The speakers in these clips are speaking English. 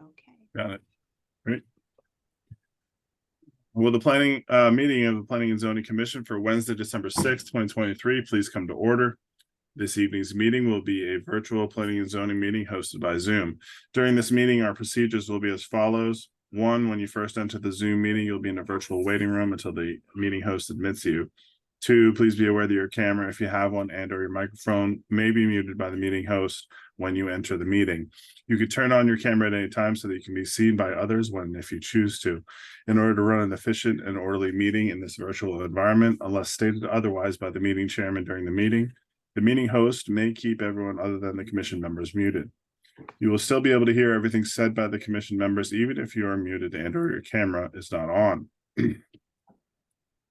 Okay. Got it. Great. Will the planning meeting of the Planning and Zoning Commission for Wednesday, December 6th, 2023, please come to order. This evening's meeting will be a virtual planning and zoning meeting hosted by Zoom. During this meeting, our procedures will be as follows. 1, when you first enter the Zoom meeting, you'll be in a virtual waiting room until the meeting host admits you. 2, please be aware that your camera, if you have one, and or your microphone may be muted by the meeting host when you enter the meeting. You can turn on your camera at any time so that you can be seen by others if you choose to. In order to run an efficient and orderly meeting in this virtual environment, unless stated otherwise by the meeting chairman during the meeting host may keep everyone other than the commission members muted. You will still be able to hear everything said by the commission members, even if you are muted and or your camera is not on.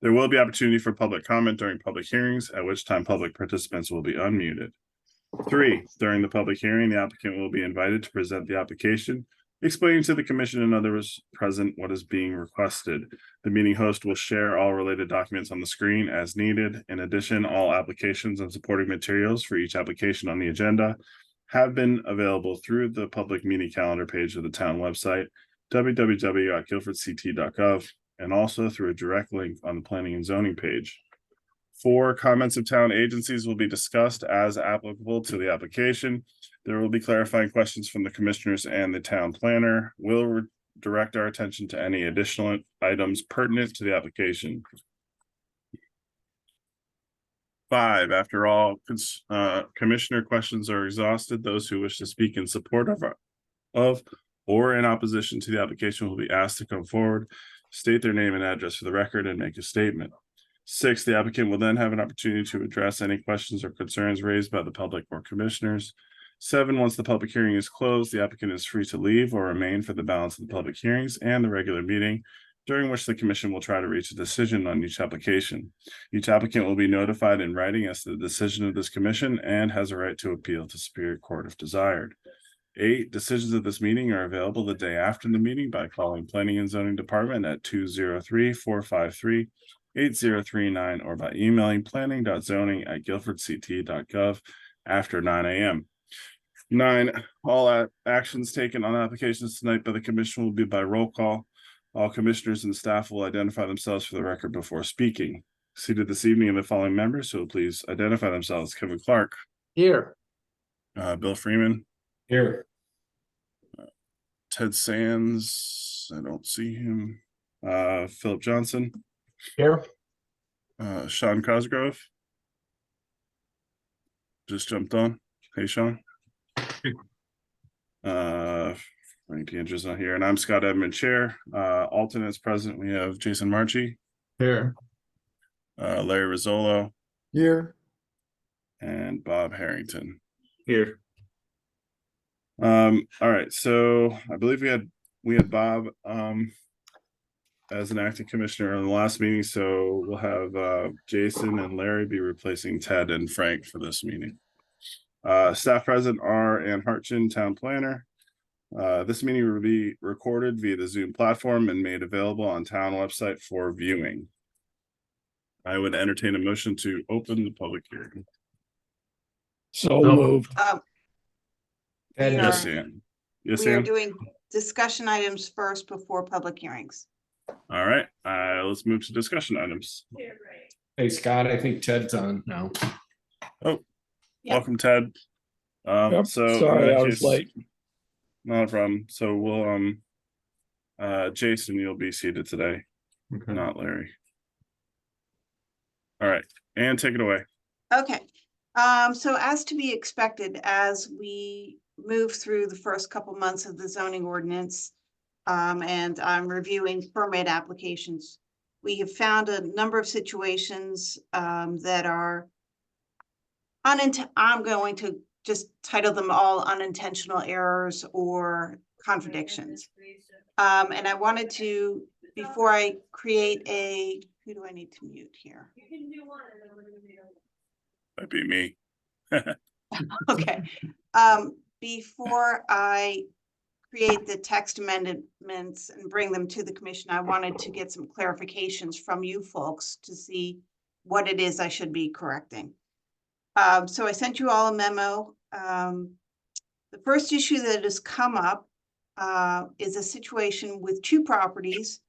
There will be opportunity for public comment during public hearings, at which time public participants will be unmuted. 3, during the public hearing, the applicant will be invited to present the application, explaining to the commission and others present what is being requested. The meeting host will share all related documents on the screen as needed. In addition, all applications and supporting materials for each application on the agenda have been available through the public meeting calendar page of the town website, www.guilfordct.gov, and also through a direct link on the planning and zoning page. 4, comments of town agencies will be discussed as applicable to the application. There will be clarifying questions from the commissioners, and the town planner will direct our attention to any additional items pertinent to the application. 5, after all commissioner questions are exhausted, those who wish to speak in support of or in opposition to the application will be asked to come forward, state their name and address for the record, and make a statement. 6, the applicant will then have an opportunity to address any questions or concerns raised by the public or commissioners. 7, once the public hearing is closed, the applicant is free to leave or remain for the balance of the public hearings and the regular meeting, during which the commission will try to reach a decision on each application. Each applicant will be notified in writing as to the decision of this commission and has a right to appeal to Superior Court if desired. 8, decisions of this meeting are available the day after the meeting by calling Planning and Zoning Department at 203-453-8039 or by emailing planning.zoning@guilfordct.gov after 9 a.m. 9, all actions taken on applications tonight by the commission will be by roll call. All commissioners and staff will identify themselves for the record before speaking. Seated this evening are the following members, so please identify themselves. Kevin Clark. Here. Bill Freeman. Here. Ted Sands. I don't see him. Philip Johnson. Here. Sean Cosgrove. Just jumped on. Hey, Sean. Frank D'Andra's not here, and I'm Scott Edmund, chair. Alternates present, we have Jason Marchi. Here. Larry Rizzolo. Here. And Bob Harrington. Here. All right, so I believe we had Bob as an acting commissioner in the last meeting, so we'll have Jason and Larry be replacing Ted and Frank for this meeting. Staff present are Ann Hartchin, town planner. This meeting will be recorded via the Zoom platform and made available on town website for viewing. I would entertain a motion to open the public hearing. So moved. Yes, Ann. Yes, We are Ann. doing discussion items first before public hearings. All right, let's move to discussion items. Hey, Scott, I think Ted's on now. Yep. Welcome, Ted. Yep, So sorry, in that I was case, late. not a problem. So we'll Jason, you'll be seated today, Okay. not Larry. All right, and take it away. Okay, so as to be expected, as we move through the first couple months of the zoning ordinance, and I'm reviewing permit applications, we have found a number of situations that are I'm going to just title them all unintentional errors or contradictions. And I wanted to, before I create who do I need to mute here? You can do one and then we're gonna do That'd be me. Okay. Before I create the text amendments and bring them to the commission, I wanted to get some clarifications from you folks to see what it is I should be correcting. So I sent you all a memo. The first issue that has come up is a situation with two properties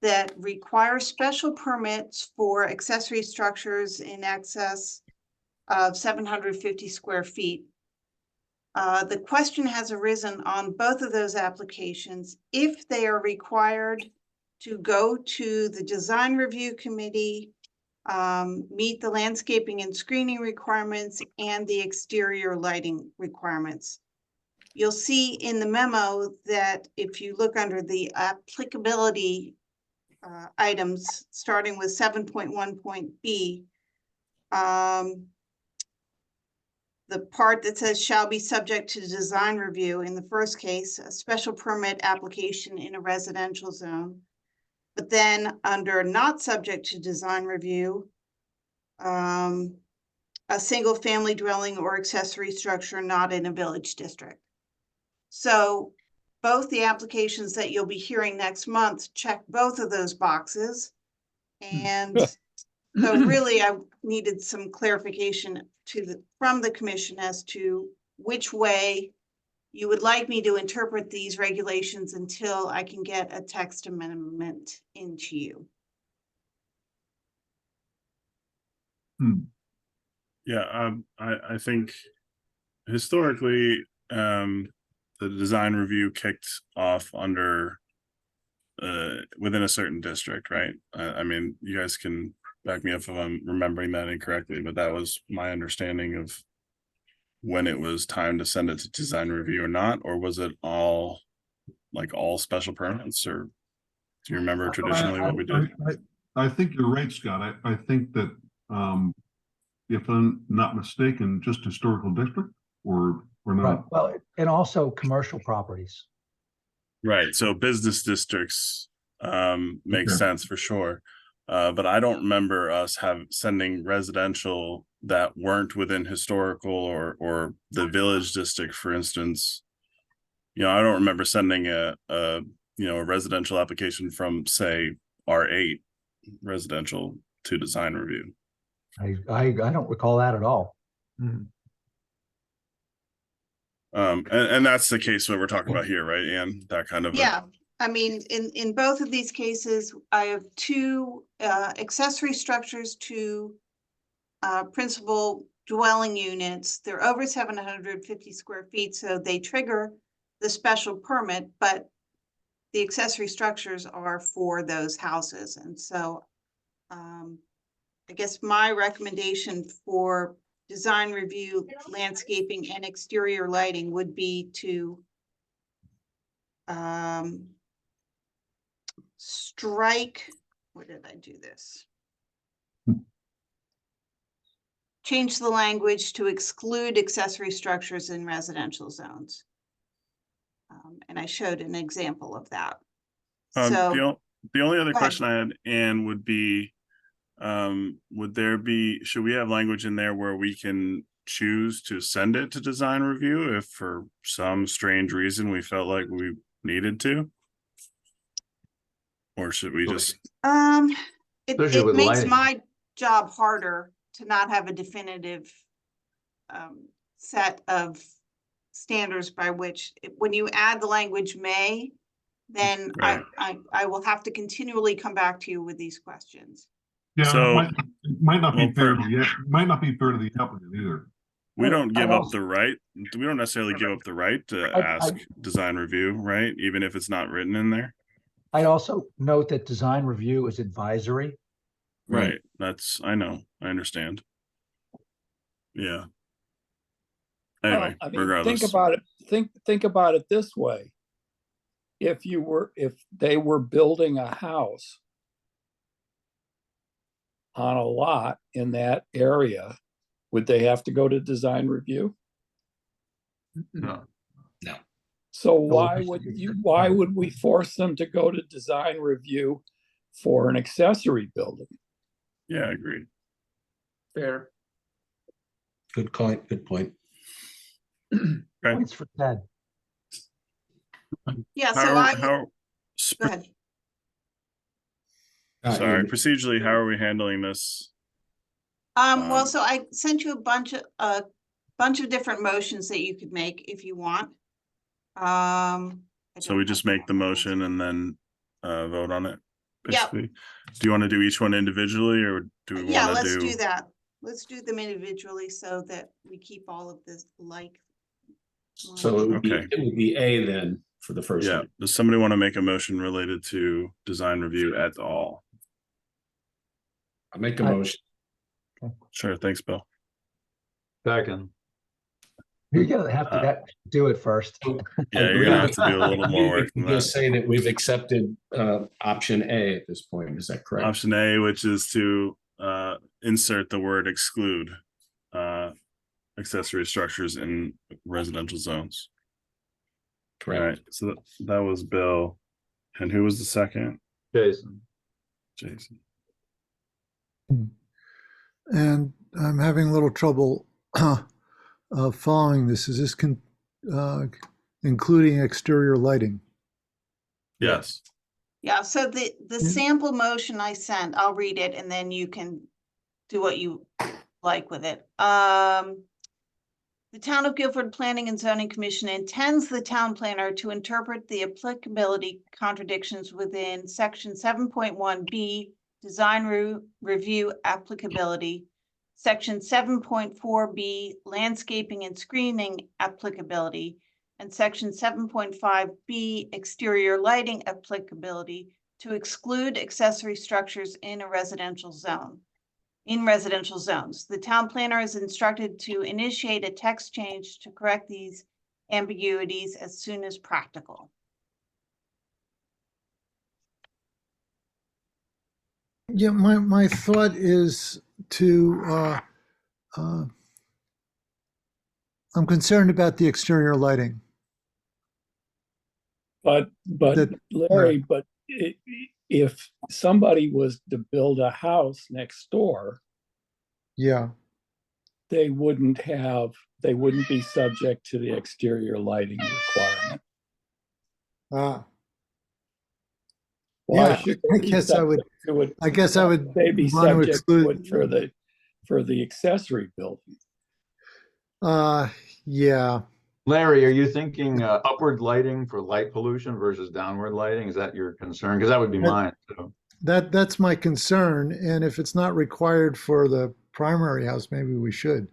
that require special permits for accessory structures in excess of 750 square feet. The question has arisen on both of those applications, if they are required to go to the design review committee, meet the landscaping and screening requirements and the exterior lighting requirements. You'll see in the memo that if you look under the applicability items, starting with 7.1.b, the part that says shall be subject to design review, in the first case, a special permit application in a residential zone. But then under not subject to design review, a single family dwelling or accessory structure not in a village district. So both the applications that you'll be hearing next month check both of those boxes. And so really, I needed some clarification from the commission as to which way you would like me to interpret these regulations until I can get a text amendment into you. Yeah, I think historically, the design review kicked off under within a certain district, right? I mean, you guys can back me up if I'm remembering that incorrectly, but that was my understanding of when it was time to send it to design review or not, or was it all special permits, or do you remember traditionally what we did? I think you're right, Scott. I think that if I'm not mistaken, just historical district or Right, not. well, and also commercial properties. Right, so business districts makes Okay. sense for sure. But I don't remember us sending residential that weren't within historical or the village district, for instance. You know, I don't remember sending a residential application from, say, R8 residential to design review. I don't recall that at all. And that's the case what we're talking about here, right, Anne? That kind of Yeah, I mean, in both of these cases, I have two accessory structures to principal dwelling units. They're over 750 square feet, so they trigger the special permit, but the accessory structures are for those houses. And so I guess my recommendation for design review, landscaping and exterior lighting would be to strike, where did I do this? Change the language to exclude accessory structures in residential zones. And I showed an example of that. So the only other Go ahead. question I had, Anne, would be, should we have language in there where we can choose to send it to design review if for some strange reason we felt like we needed to? Or should we just? Especially It with makes lighting. my job harder to not have a definitive set of standards by which, when you add the language may, then Right. I will have to continually come back to you with these questions. Yeah, So- it might not be Well, fair to might not be fair to the applicant either. We don't give I'd up also- the right. We don't necessarily give up the right to I- ask design review, right? Even if it's not written in there. I'd also note that design review is advisory. Right. I know. I understand. Yeah. Anyway, Well, I mean, regardless. think about it. Think about it this way. If they were building a house on a lot in that area, would they have to go to design review? No. So No, why would we force them to go to design review for an accessory building? Yeah, agreed. Fair. Good point, good point. Okay. Points for Ted. Yeah, so go ahead. Sorry, And procedurally, how are we handling this? Well, so I sent you a bunch of different motions that you could make if you want. So we just make the motion and then vote on it, Yep. basically. Do you want to do each one individually or do we Yeah, want to let's do? do that. Let's do them individually so that we keep all of this like. So Okay. it would be A then for the first Yeah, one. does somebody want to make a motion related to design review et al? I'll make a I- motion. Sure, thanks, Bill. Second. You're gonna have to do it first. Yeah, you're gonna have to do a little more work than Just that. say that we've accepted option A at this point. Is that correct? Option A, which is to insert the word exclude accessory structures in residential zones. All Correct. right, so that was Bill. And who was the second? Jason. Jason. And I'm having a little trouble following this. Is this including exterior lighting? Yes. Yeah, so the Yeah. sample motion I sent, I'll read it and then you can do what you like with it. The Town of Guilford Planning and Zoning Commission intends the town planner to interpret the applicability contradictions within section 7.1B, design review applicability, section 7.4B, landscaping and screening applicability, and section 7.5B, exterior lighting applicability to exclude accessory structures in a residential zone. In residential zones, the town planner is instructed to initiate a text change to correct these ambiguities as soon as practical. Yeah, my thought is to, I'm concerned about the exterior lighting. But That- Larry, but if somebody was to build a house next door, Yeah, they wouldn't be subject to the exterior lighting requirement. Why Yeah, should I they be guess I would- subject to it? I guess I would They be want to subject to exclude. it for the accessory building. Yeah, Larry, are you thinking upward lighting for light pollution versus downward lighting? Is that your concern? Because that would be mine. So. that's my concern. And if it's not required for the primary house, maybe we should.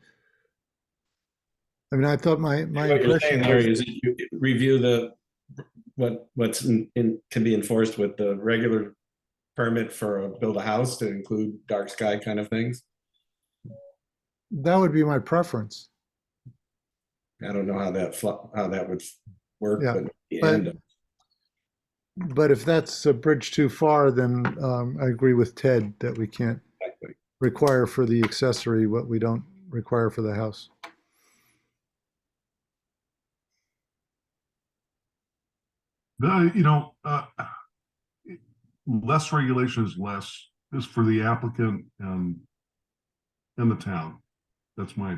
I mean, I thought my What you're saying, impression Larry, was, is that you review what's can be enforced with the regular permit for build a house to include dark sky kind of things. that would be my preference. I don't know how that would work, Yeah, but at the but- end, But if that's a bridge too far, then I agree with Ted that we can't exactly. require for the accessory what we don't require for the house. Less regulation is less, is for the applicant and the town. That's my,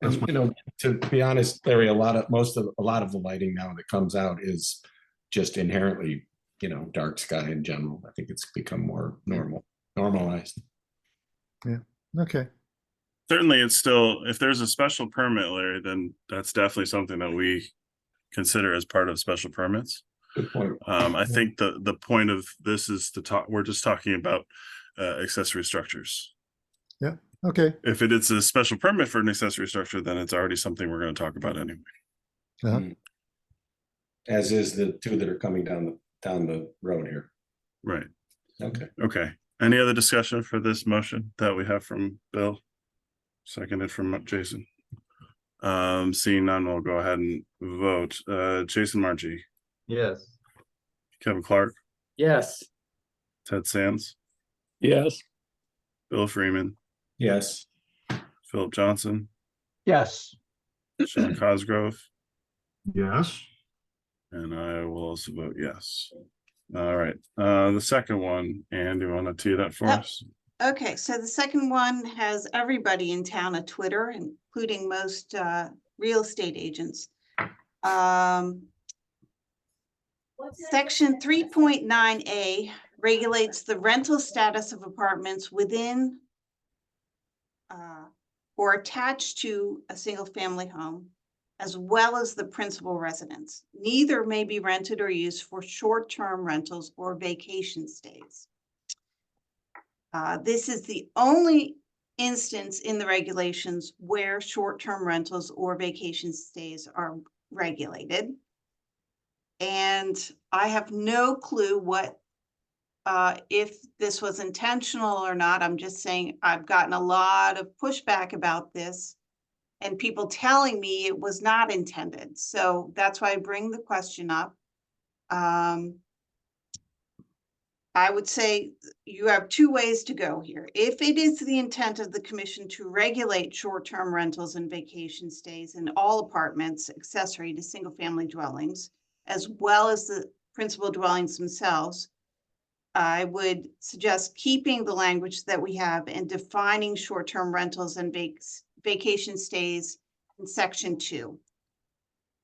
And, you know, to be honest, Larry, a lot of the lighting now that comes out is just inherently, dark sky in general. I think it's become more normalized. Okay, Certainly, it's still, if there's a special permit, Larry, then that's definitely something that we consider as part of special permits. Good point. I think the point of this is to talk, we're just talking about accessory structures. okay. If it's a special permit for an accessory structure, then it's already something we're going to talk about anyway. As is the two that are coming down the road here. Right. Okay. Okay. Any other discussion for this motion that we have from Bill? Seconded from Jason. Seeing none, we'll go ahead and vote. Jason Marchi, Yes. Kevin Clark, Yes. Ted Sands, Yes, Bill Freeman, Yes. Philip Johnson, Yes, Sean Cosgrove, yes. and I will also vote yes. All right, the second one, Ann, do you want to tee that for Yep. us? Okay, so the second one has everybody in town a Twitter, including most real estate agents. Section 3.9A regulates the rental status of apartments within or attached to a single family home. as well as the principal residence. Neither may be rented or used for short-term rentals or vacation stays. This is the only instance in the regulations where short-term rentals or vacation stays are regulated. And I have no clue what, if this was intentional or not. I'm just saying I've gotten a lot of pushback about this and people telling me it was not intended. So that's why I bring the question up. I would say you have two ways to go here. If it is the intent of the commission to regulate short-term rentals and vacation stays in all apartments accessory to single-family dwellings, as well as the principal dwellings themselves, I would suggest keeping the language that we have and defining short-term rentals and vacation stays in section 2.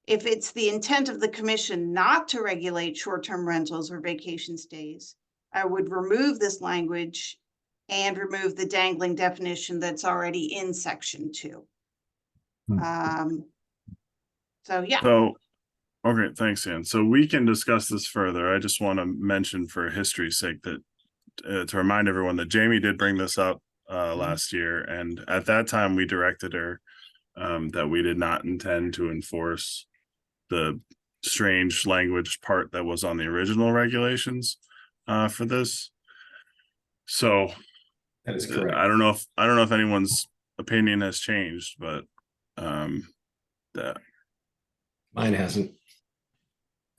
If it's the intent of the commission not to regulate short-term rentals or vacation stays, I would remove this language and remove the dangling definition that's already in section 2. So yeah. So, okay, thanks, Ann. So we can discuss this further. I just want to mention for history's sake that to remind everyone that Jamie did bring this up last year, and at that time we directed her that we did not intend to enforce the strange language part that was on the original regulations for this. So That is correct. I don't know if anyone's opinion has changed, but that Mine hasn't.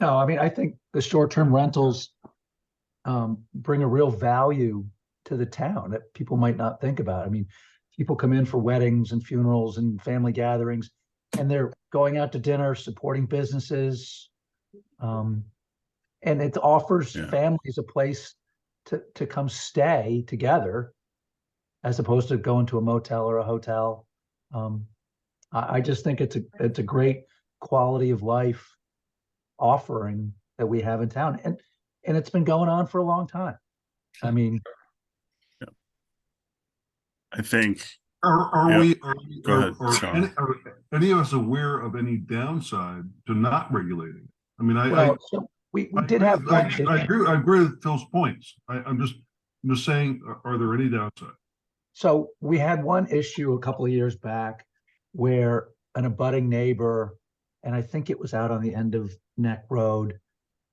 No, I mean, I think the short-term rentals bring a real value to the town that people might not think about. I mean, people come in for weddings and funerals and family gatherings, and they're going out to dinner, supporting businesses. And it offers Yeah. families a place to come stay together as opposed to going to a motel or a hotel. I just think it's a great quality of life offering that we have in town. And it's been going on for a long time. I mean, I think Are Yeah. we, Go ahead, Sean. are any of us aware of any downside to not regulating? I mean, well, so we did have one issue. I agree with Phil's points. I'm just saying, are there any downside? So we had one issue a couple of years back where an abutting neighbor, and I think it was out on the end of Neck Road,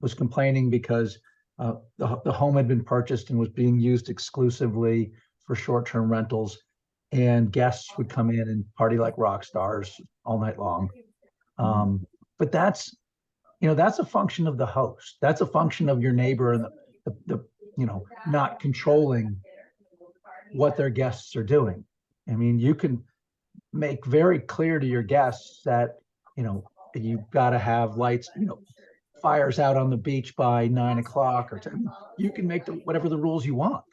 was complaining because the home had been purchased and was being used exclusively for short-term rentals, and guests would come in and party like rock stars all night long. But that's a function of the host. That's a function of your neighbor and the not controlling what their guests are doing. I mean, you can make very clear to your guests that, you've got to have lights, fires out on the beach by 9 o'clock or 10. You can make whatever the rules you want.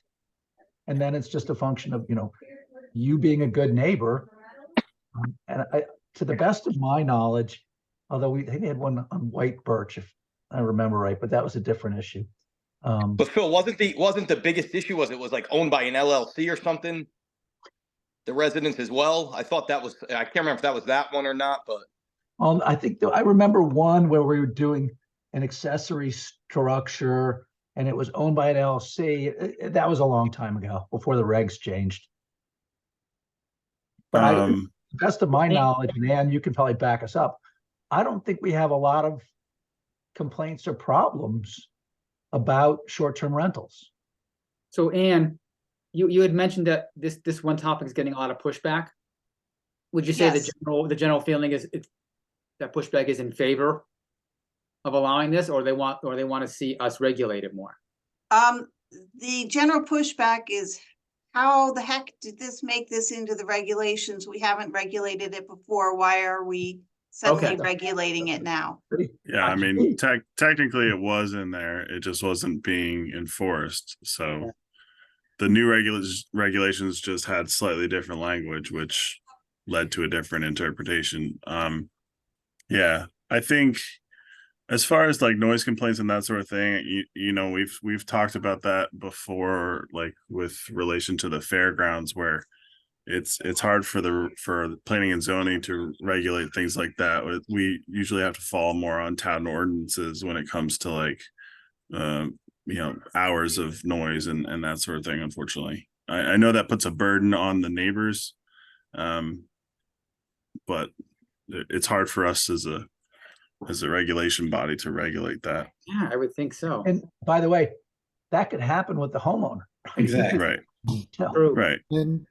And then it's just a function of, you being a good neighbor. And to the best of my knowledge, although they had one on White Birch, if I remember right, but that was a different issue. But Phil, wasn't the biggest issue was it was like owned by an LLC or something? The residence as well. I thought that was, I can't remember if that was that one or not, but I think I remember one where we were doing an accessory structure and it was owned by an LLC. That was a long time ago before the regs changed. But to the best of my knowledge, and Ann, you can probably back us up, I don't think we have a lot of complaints or problems about short-term rentals. So Ann, you had mentioned that this one topic is getting a lot of pushback. Would you say Yes. the general feeling is that pushback is in favor of allowing this, or they want to see us regulate it more? The general pushback is, how the heck did this make this into the regulations? We haven't regulated it before. Why are we suddenly Okay. regulating it now? Yeah, I mean, technically it was in there. It just wasn't being enforced. So the new regulations just had slightly different language, which led to a different interpretation. Yeah, I think as far as like noise complaints and that sort of thing, we've talked about that before, like with relation to the fairgrounds, where it's hard for the planning and zoning to regulate things like that. We usually have to fall more on town ordinances when it comes to like, hours of noise and that sort of thing, unfortunately. I know that puts a burden on the neighbors. But it's hard for us as a regulation body to regulate that. Yeah, I would think so. And by the way, that could happen with the homeowner. Exactly. Right, So, True. right. And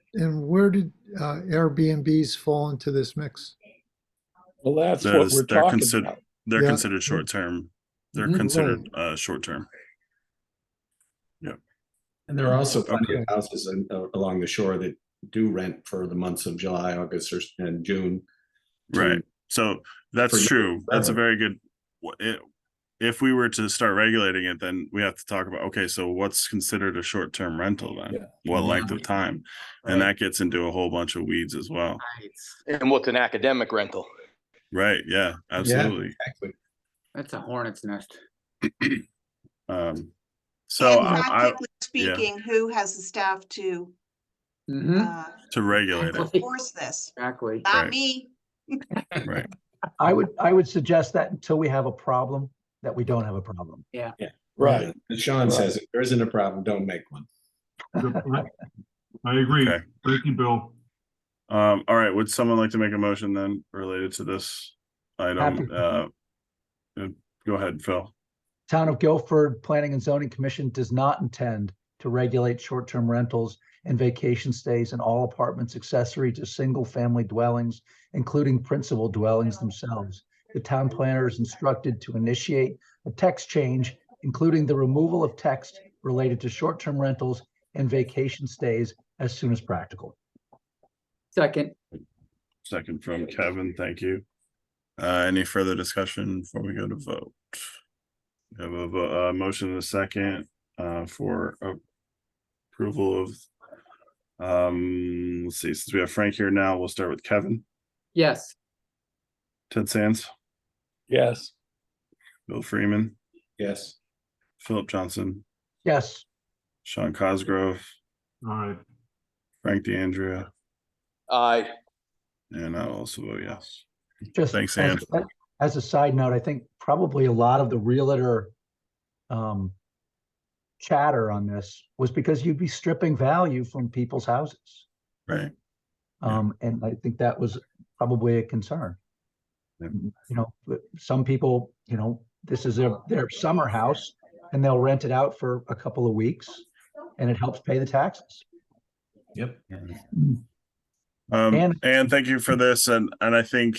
where did Airbnbs fall into this mix? Well, that's what Those- we're they're talking considered- about. They're Yeah. considered short term. They're Mhm. considered short term. And there are also plenty of Okay. houses along the shore that do rent for the months of July, August, and June. to- Right. So that's For- true. That's a forever. very good. If we were to start regulating it, then we have to talk about, okay, so what's considered a short term rental then? Yeah. What length of time? And that gets into a whole bunch of weeds as well. Right. And what's an academic rental? Right. Yeah, absolutely. Exactly. That's a hornet's nest. So And I practically speaking, who has the staff to Mhm. to regulate it. enforce this? Exactly. Not Right. me. Right. I would suggest that until we have a problem, that we don't have a problem. Right. As Sean Right. says, if there isn't a problem, don't make one. Good point. I agree. Okay. Thank you, Bill. All right. Would someone like to make a motion then related to this item? Happy. Go ahead, Phil. Town of Guilford Planning and Zoning Commission does not intend to regulate short-term rentals and vacation stays in all apartments accessory to single-family dwellings, including principal dwellings themselves. The town planner is instructed to initiate a text change, including the removal of text related to short-term rentals and vacation stays as soon as practical. Second, Second from Kevin. Thank you. Any further discussion before we go to vote? We have a motion and a second for approval of. Let's see. Since we have Frank here now, we'll start with Kevin. yes. Ted Sands, Yes. Bill Freeman, Yes. Philip Johnson, Yes, Sean Cosgrove, All right. Frank DeAndrea, Aye. and I'll also vote yes. just Thanks, as a side note, I think probably a lot of the realtor chatter on this was because you'd be stripping value from people's houses. Right. Yeah. And I think that was probably a concern. Yeah. You know, but some people, this is their summer house and they'll rent it out for a couple of weeks and it helps pay the taxes. Yep. And thank you for this. And I think,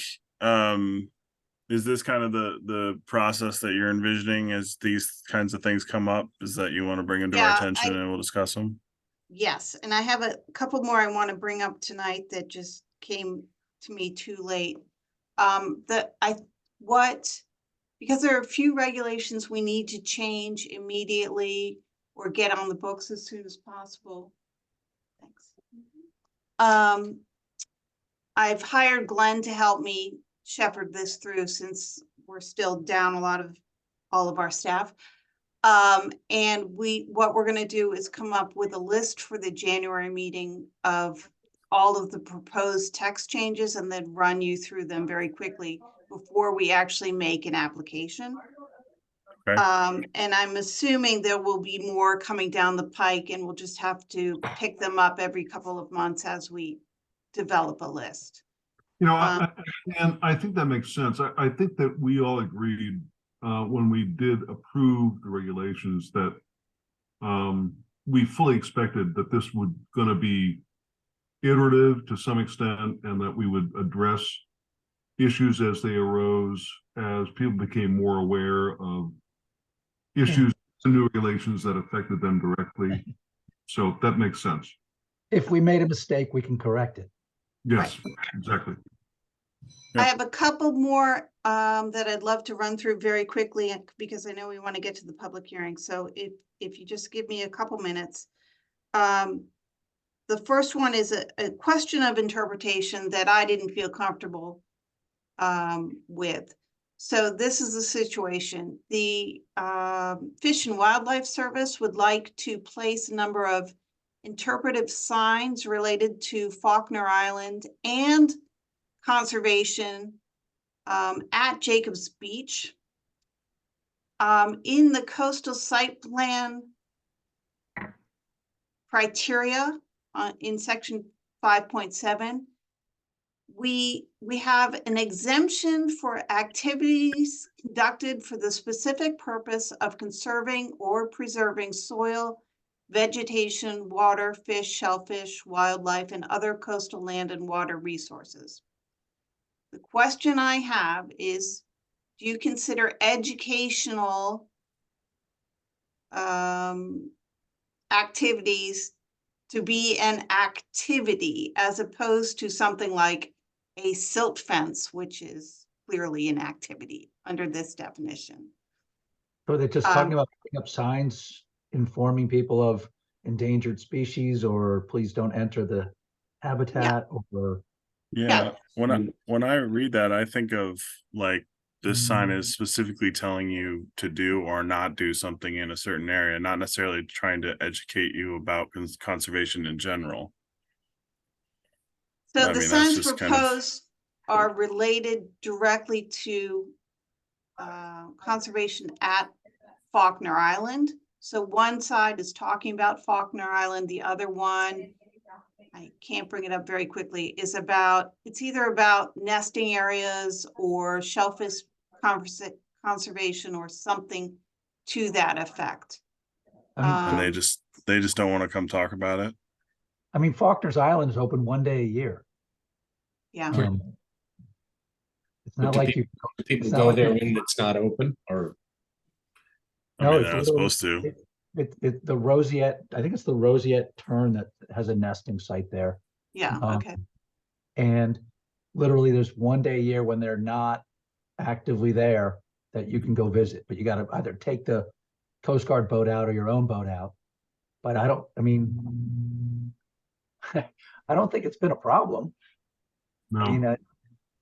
is this kind of the process that you're envisioning as these kinds of things come up? Is that you want to bring into our Yeah, attention and we'll discuss them? Yes, and I have a couple more I want to bring up tonight that just came to me too late. Because there are a few regulations we need to change immediately or get on the books as soon as possible. Thanks. I've hired Glenn to help me shepherd this through since we're still down all of our staff. And what we're gonna do is come up with a list for the January meeting of all of the proposed text changes and then run you through them very quickly before we actually make an application. Okay. And I'm assuming there will be more coming down the pike and we'll just have to pick them up every couple of months as we develop a list. And I think that makes sense. I think that we all agreed when we did approve the regulations that we fully expected that this would going to be iterative to some extent and that we would address issues as they arose, as people became more aware of issues and new regulations that affected them directly. So that makes sense. If we made a mistake, we can correct it. Yes, exactly. I have a couple more that I'd love to run through very quickly because I know we want to get to the public hearing. So if you just give me a couple minutes. The first one is a question of interpretation that I didn't feel comfortable with. So this is the situation. The Fish and Wildlife Service would like to place a number of interpretive signs related to Faulkner Island and conservation at Jacobs Beach. In the coastal site plan criteria in section 5.7, we have an exemption for activities conducted for the specific purpose of conserving or preserving soil, vegetation, water, fish, shellfish, wildlife, and other coastal land and water resources. The question I have is, do you consider educational activities to be an activity as opposed to something like a silt fence, which is clearly an activity under this definition? So they're just talking about putting up signs informing people of endangered species or please don't enter the habitat or. Yeah, when I read that, I think of like this sign is specifically telling you to do or not do something in a certain area, not necessarily trying to educate you about conservation in general. So I the mean, that's signs just kind of- proposed are related directly to conservation at Faulkner Island. So one side is talking about Faulkner Island, the other one, I can't bring it up very quickly, is about, it's either about nesting areas or shellfish conservation or something to that effect. And they just don't want to come talk about it. I mean, Faulkner's Island is open one day a year. Yeah. It's not Do like you. People it's not go like there you- when it's not open, or I No, mean, it's they're not literally- supposed to. The Roseate, I think it's the Roseate Tern that has a nesting site there. Yeah, Um, okay. And literally there's one day a year when they're not actively there that you can go visit, but you gotta either take the Coast Guard boat out or your own boat out. But I mean, I don't think it's been a problem. I mean, No,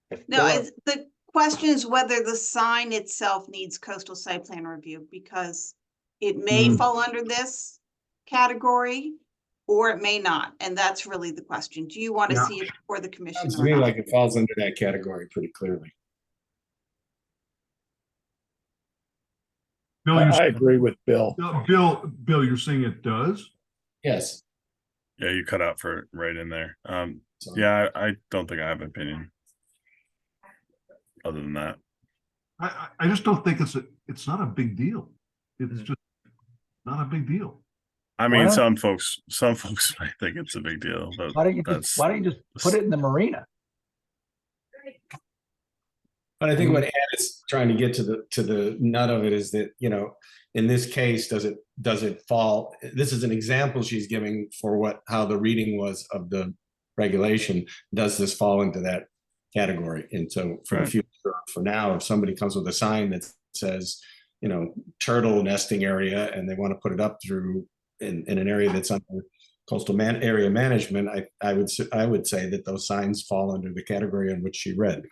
if No, there are- the question is whether the sign itself needs coastal site plan review, because it may fall under this category or it may not. And that's really the question. Do you want to Yeah. see it before the commission sounds to or me not? like it falls under that category pretty clearly. Bill, I agree with Bill. Bill, you're saying it does? Yes. Yeah, you cut out for right in there. So- Yeah, I don't think I have an opinion. Other than that, I just don't think it's not a big deal. It's just not a big deal. I Why mean, not? some folks might think it's a big deal, but why don't you that's why don't you just put it in the marina? But I think what Ann is trying to get to the nut of it is that, you know, in this case, does it fall? This is an example she's giving for how the reading was of the regulation. Does this fall into that category? And so for the Right. future, for now, if somebody comes with a sign that says, you know, turtle nesting area, and they want to put it up through in an area that's under coastal area management, I would say that those signs fall under the category in which she read.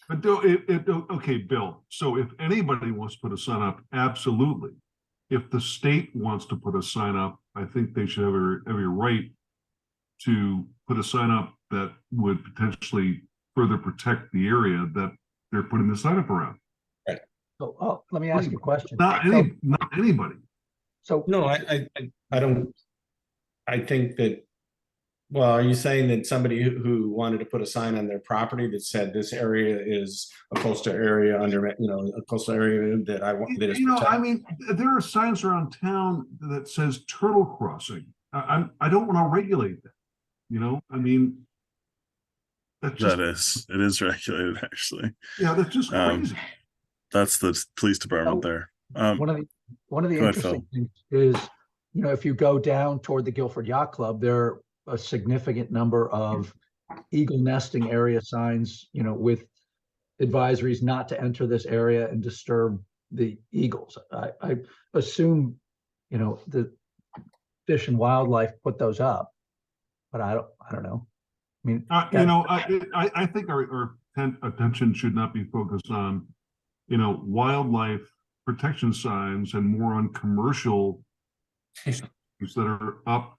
But okay, Bill, so if anybody wants to put a sign up, absolutely. If the state wants to put a sign up, I think they should have a right to put a sign up that would potentially further protect the area that they're putting the sign up around. So, let me ask you a question. Not anybody. So, No, I don't, I think that, well, are you saying that somebody who wanted to put a sign on their property that said this area is a coastal area under, you know, a coastal area that I want, that is You know, I protected? mean, there are signs around town that says turtle crossing. I don't want to regulate that, you know, I mean. That's just, it is regulated actually. yeah, that's just crazy. That's the police department there. one of the go ahead, interesting things is, you know, if you go down toward the Guilford Yacht Club, there are a significant number of eagle nesting area signs, you know, with advisories not to enter this area and disturb the eagles. I assume, you know, the Fish and Wildlife put those up, but I don't know. I mean, You know, I think our attention should not be focused on, you know, wildlife protection signs and more on commercial signs that are up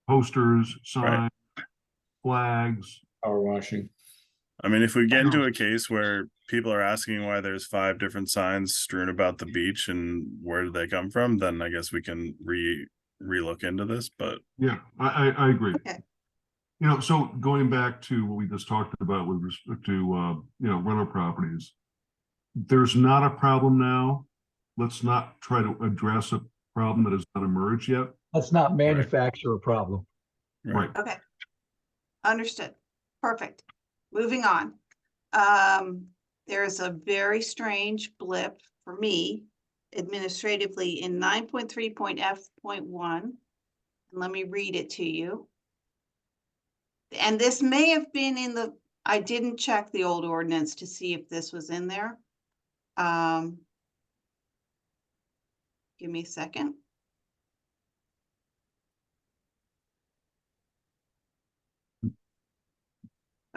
posters, signs, flags. Power washing. I mean, if we get into a case where people are asking why there's 5 different signs strewn about the beach and where did they come from, then I guess we can re-look into this, but Yeah, I agree. Okay. You know, so going back to what we just talked about with respect to, you know, rental properties, there's not a problem now. Let's not try to address a problem that has not emerged yet. Let's not manufacture a problem. Right. Okay. Understood. Perfect. Moving on. There's a very strange blip for me administratively in 9.3.f.1. Let me read it to you. And this may have been in the, I didn't check the old ordinance to see if this was in there. Give me a second.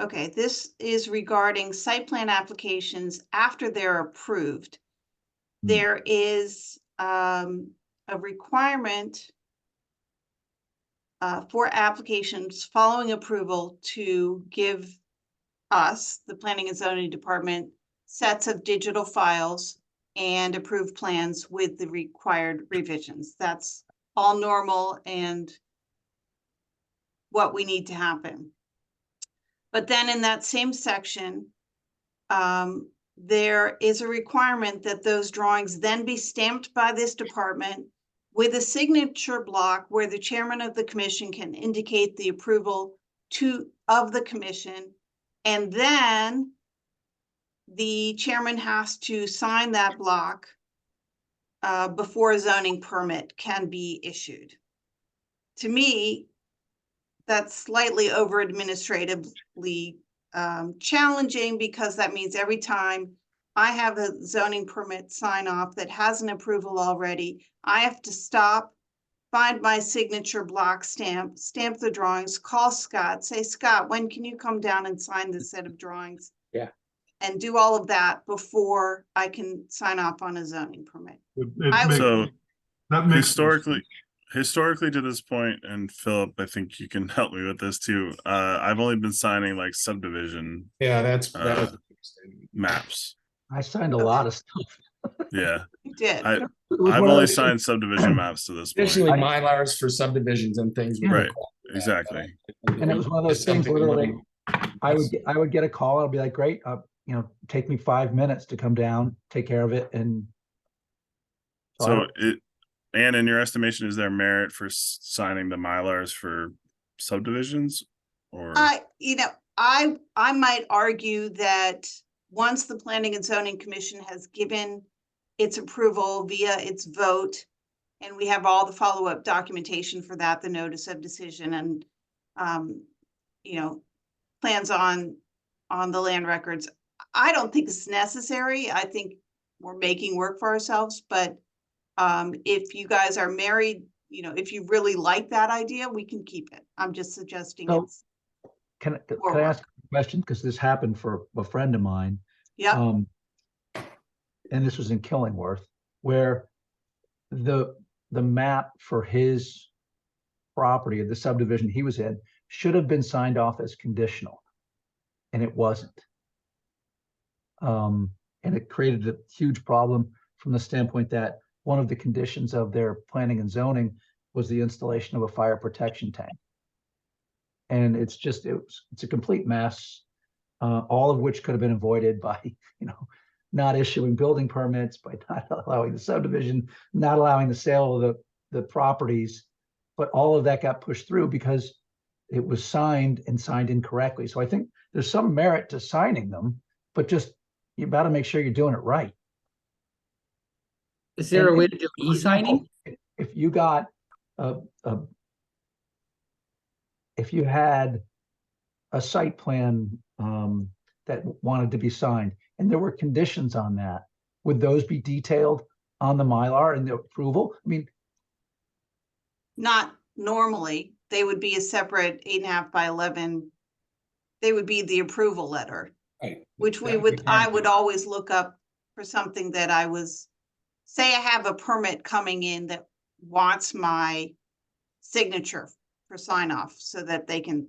Okay, this is regarding site plan applications after they're approved. There is a requirement for applications following approval to give us, the Planning and Zoning Department, sets of digital files and approved plans with the required revisions. That's all normal and what we need to happen. But then in that same section, there is a requirement that those drawings then be stamped by this department with a signature block where the chairman of the commission can indicate the approval of the commission. And then the chairman has to sign that block before a zoning permit can be issued. To me, that's slightly over administratively challenging, because that means every time I have a zoning permit sign off that has an approval already, I have to stop, find my signature block stamp the drawings, call Scott, say, Scott, when can you come down and sign this set of drawings? Yeah. And do all of that before I can sign off on a zoning permit. so That makes historically to this point, and Philip, I think you can help me with this too. I've only been signing like subdivision Yeah, that's maps. I signed a lot of stuff. Yeah, You did. I've It was one of only those- signed subdivision maps to this point. Additionally, Mylars for subdivisions and things. would Right, require that, exactly. but And it was one of those it's things, something literally, little- I would get a call, I'll be like, great, you know, take me 5 minutes to come down, take care of it, and So and in your estimation, is there merit for signing the Mylars for subdivisions? Or You know, I might argue that once the Planning and Zoning Commission has given its approval via its vote, and we have all the follow-up documentation for that, the notice of decision and, you know, plans on the land records, I don't think it's necessary. I think we're making work for ourselves, but if you guys are married, you know, if you really like that idea, we can keep it. I'm just suggesting So- it's, can I Forward. ask a question? Because this happened for a friend of mine. yeah, And this was in Killingworth, where the map for his property, the subdivision he was in, should have been signed off as conditional, and it wasn't. And it created a huge problem from the standpoint that one of the conditions of their planning and zoning was the installation of a fire protection tank. And it's a complete mess, all of which could have been avoided by, you know, not issuing building permits, by not allowing the subdivision, not allowing the sale of the properties. But all of that got pushed through because it was signed incorrectly. So I think there's some merit to signing them, but just, you gotta make sure you're doing it right. Is there a And- way to do For example, e-signing? If you got if you had a site plan that wanted to be signed and there were conditions on that, would those be detailed on the Mylar and the approval? I mean, not normally. They would be a separate 8.5 by 11. They would be the approval letter, Right. which That would be I part would always look up for something that I was, say I have a permit coming in that wants my signature for sign off so that they can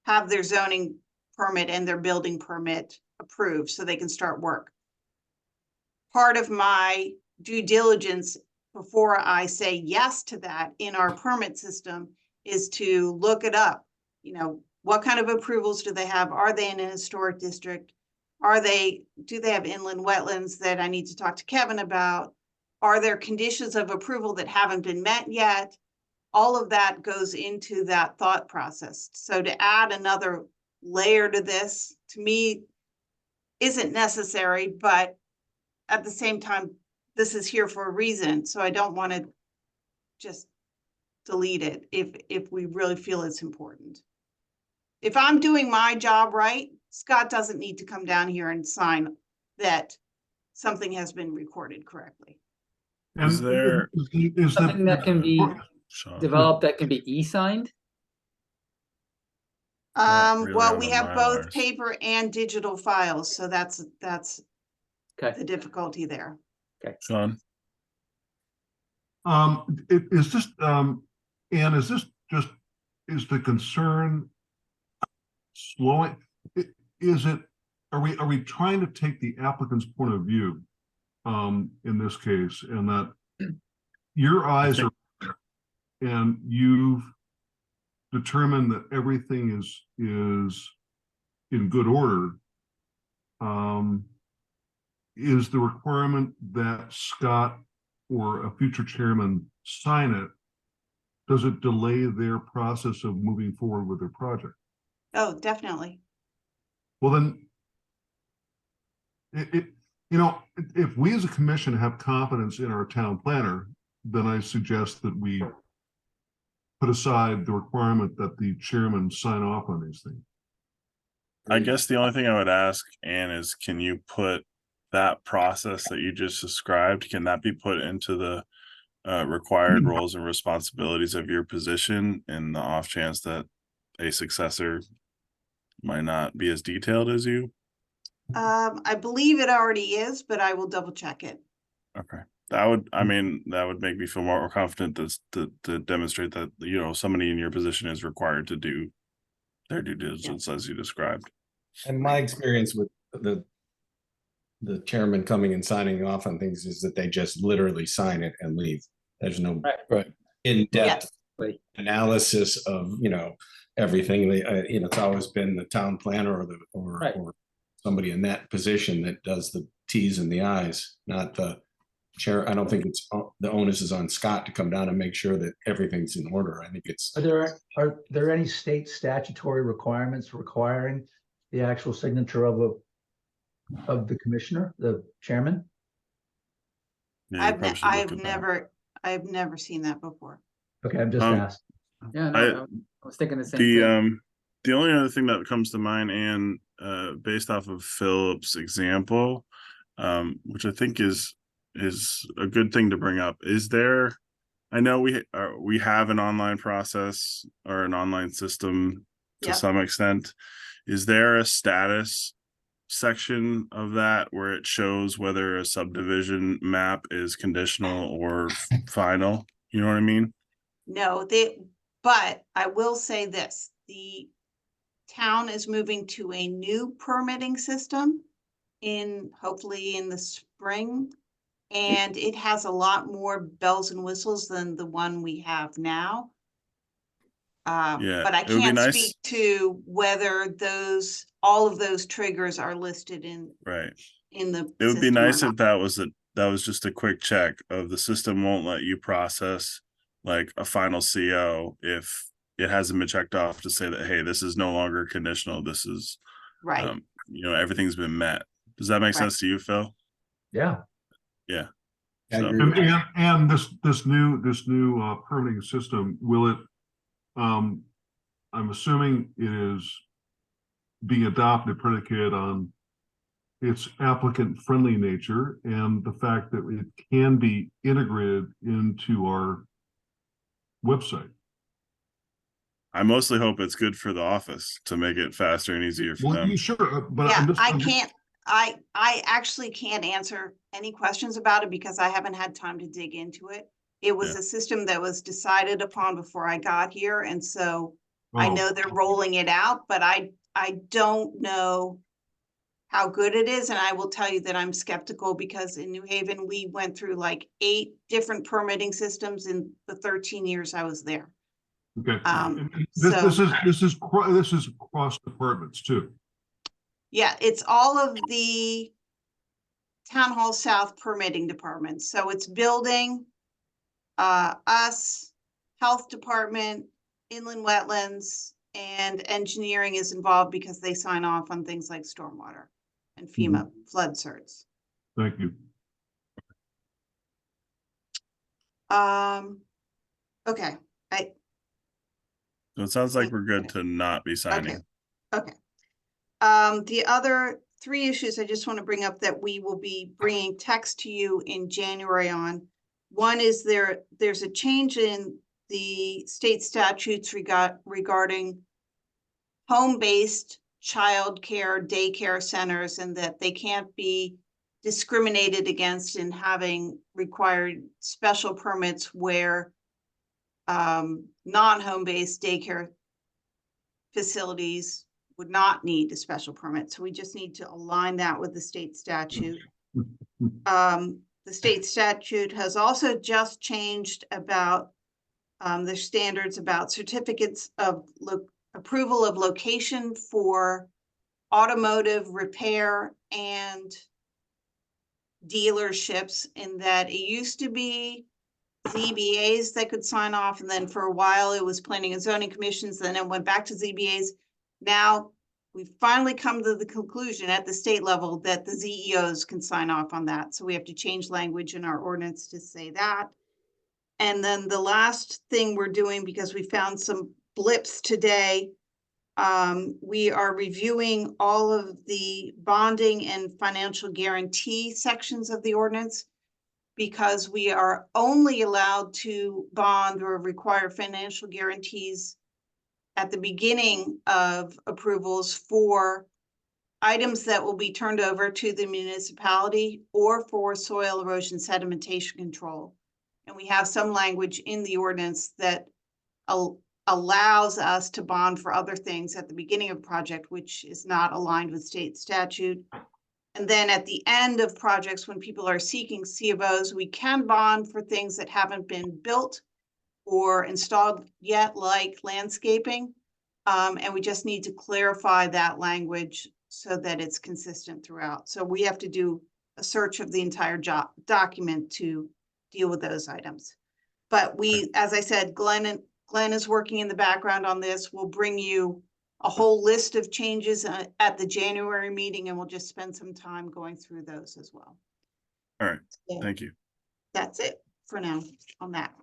have their zoning permit and their building permit approved so they can start work. Part of my due diligence before I say yes to that in our permit system is to look it up. You know, what kind of approvals do they have? Are they in a historic district? Do they have inland wetlands that I need to talk to Kevin about? Are there conditions of approval that haven't been met yet? All of that goes into that thought process. So to add another layer to this, to me, isn't necessary, but at the same time, this is here for a reason, so I don't want to just delete it if we really feel it's important. If I'm doing my job right, Scott doesn't need to come down here and sign that something has been recorded correctly. Is there- Is Something that can be Sean, developed that can be e-signed? Not really Well, on we the have both Mylars. paper and digital files, so that's Okay, the difficulty there. Sean, Is this, Ann, is this just, is the concern slowing? Is it, are we trying to take the applicant's point of view? In this case, and that your eyes are, and you've determined that everything is in good order. Is the requirement that Scott or a future chairman sign it? Does it delay their process of moving forward with their project? Oh, definitely. Well, then, if we as a commission have confidence in our town planner, then I suggest that we put aside the requirement that the chairman sign off on these things. I guess the only thing I would ask, Ann, is can you put that process that you just described, can that be put into the required roles and responsibilities of your position in the off chance that a successor might not be as detailed as you? I believe it already is, but I will double check it. Okay. That would, I mean, that would make me feel more confident to demonstrate that, somebody in your position is required to do their due diligence as you described. And my experience with the chairman coming and signing off on things is that they just literally sign it and leave. There's no Right. in-depth Right. analysis of, everything. It's always been the town planner Right. or somebody in that position that does the T's and the I's, not the chair. I don't think it's the onus is on Scott to come down and make sure that everything's in order. I think it's. Are there any state statutory requirements requiring the actual signature of the commissioner, the chairman? Yeah, you probably should look at that. I've never seen that before. Okay, I'm just Um, asking. yeah, no, I was thinking the same thing. The only other thing that comes to mind, and based off of Philip's example, which I think is a good thing to bring up, is there, I know we have an online process or an online system to Yep. some extent. Is there a status section of that where it shows whether a subdivision map is conditional or final? You know what I mean? No, but I will say this, the town is moving to a new permitting system hopefully in the spring. And it has a lot more bells and whistles than the one we have now. Yeah, But I it would be can't nice- speak to whether all of those triggers are listed in Right. the. It would be system or nice not. if that was just a quick check of the system won't let you process like a final CO if it hasn't been checked off to say that, hey, this is no longer conditional. This is, Right, everything's been met. Does that make Right. sense to you, Phil? Yeah. Yeah. I So- agree. And this new permitting system, will it, I'm assuming it is being adopted predicated on its applicant friendly nature and the fact that it can be integrated into our website. I mostly hope it's good for the office to make it faster and easier for Well, them. you sure, but yeah, I'm just. I actually can't answer any questions about it because I haven't had time to dig into it. It was Yeah. a system that was decided upon before I got here, and so I Oh, know they're rolling it out, but I don't know how good it is, and I will tell you that I'm skeptical because in New Haven, we went through like 8 different permitting systems in the 13 years I was there. Okay. So- This is cross departments too. Yeah, it's all of the Town Hall South permitting departments. So it's building, us, health department, inland wetlands, and engineering is involved because they sign off on things like stormwater and FEMA flood certs. Thank you. Okay, So it sounds like we're good to not be signing. okay. The other 3 issues I just want to bring up that we will be bringing text to you in January on. One is there's a change in the state statutes regarding home-based childcare, daycare centers, and that they can't be discriminated against in having required special permits where non-home-based daycare facilities would not need a special permit. So we just need to align that with the state statute. The state statute has also just changed about the standards about certificates of approval of location for automotive repair and dealerships, in that it used to be ZBAs that could sign off, and then for a while it was planning and zoning commissions, then it went back to ZBAs. Now, we've finally come to the conclusion at the state level that the ZEOs can sign off on that. So we have to change language in our ordinance to say that. And then the last thing we're doing, because we found some blips today, we are reviewing all of the bonding and financial guarantee sections of the ordinance, because we are only allowed to bond or require financial guarantees at the beginning of approvals for items that will be turned over to the municipality or for soil erosion sedimentation control. And we have some language in the ordinance that allows us to bond for other things at the beginning of project, which is not aligned with state statute. And then at the end of projects, when people are seeking C of Os, we can bond for things that haven't been built or installed yet, like landscaping. And we just need to clarify that language so that it's consistent throughout. So we have to do a search of the entire document to deal with those items. But we, as I said, Glenn is working in the background on this. We'll bring you a whole list of changes at the January meeting, and we'll just spend some time going through those as well. All right, So thank you. that's it for now on that.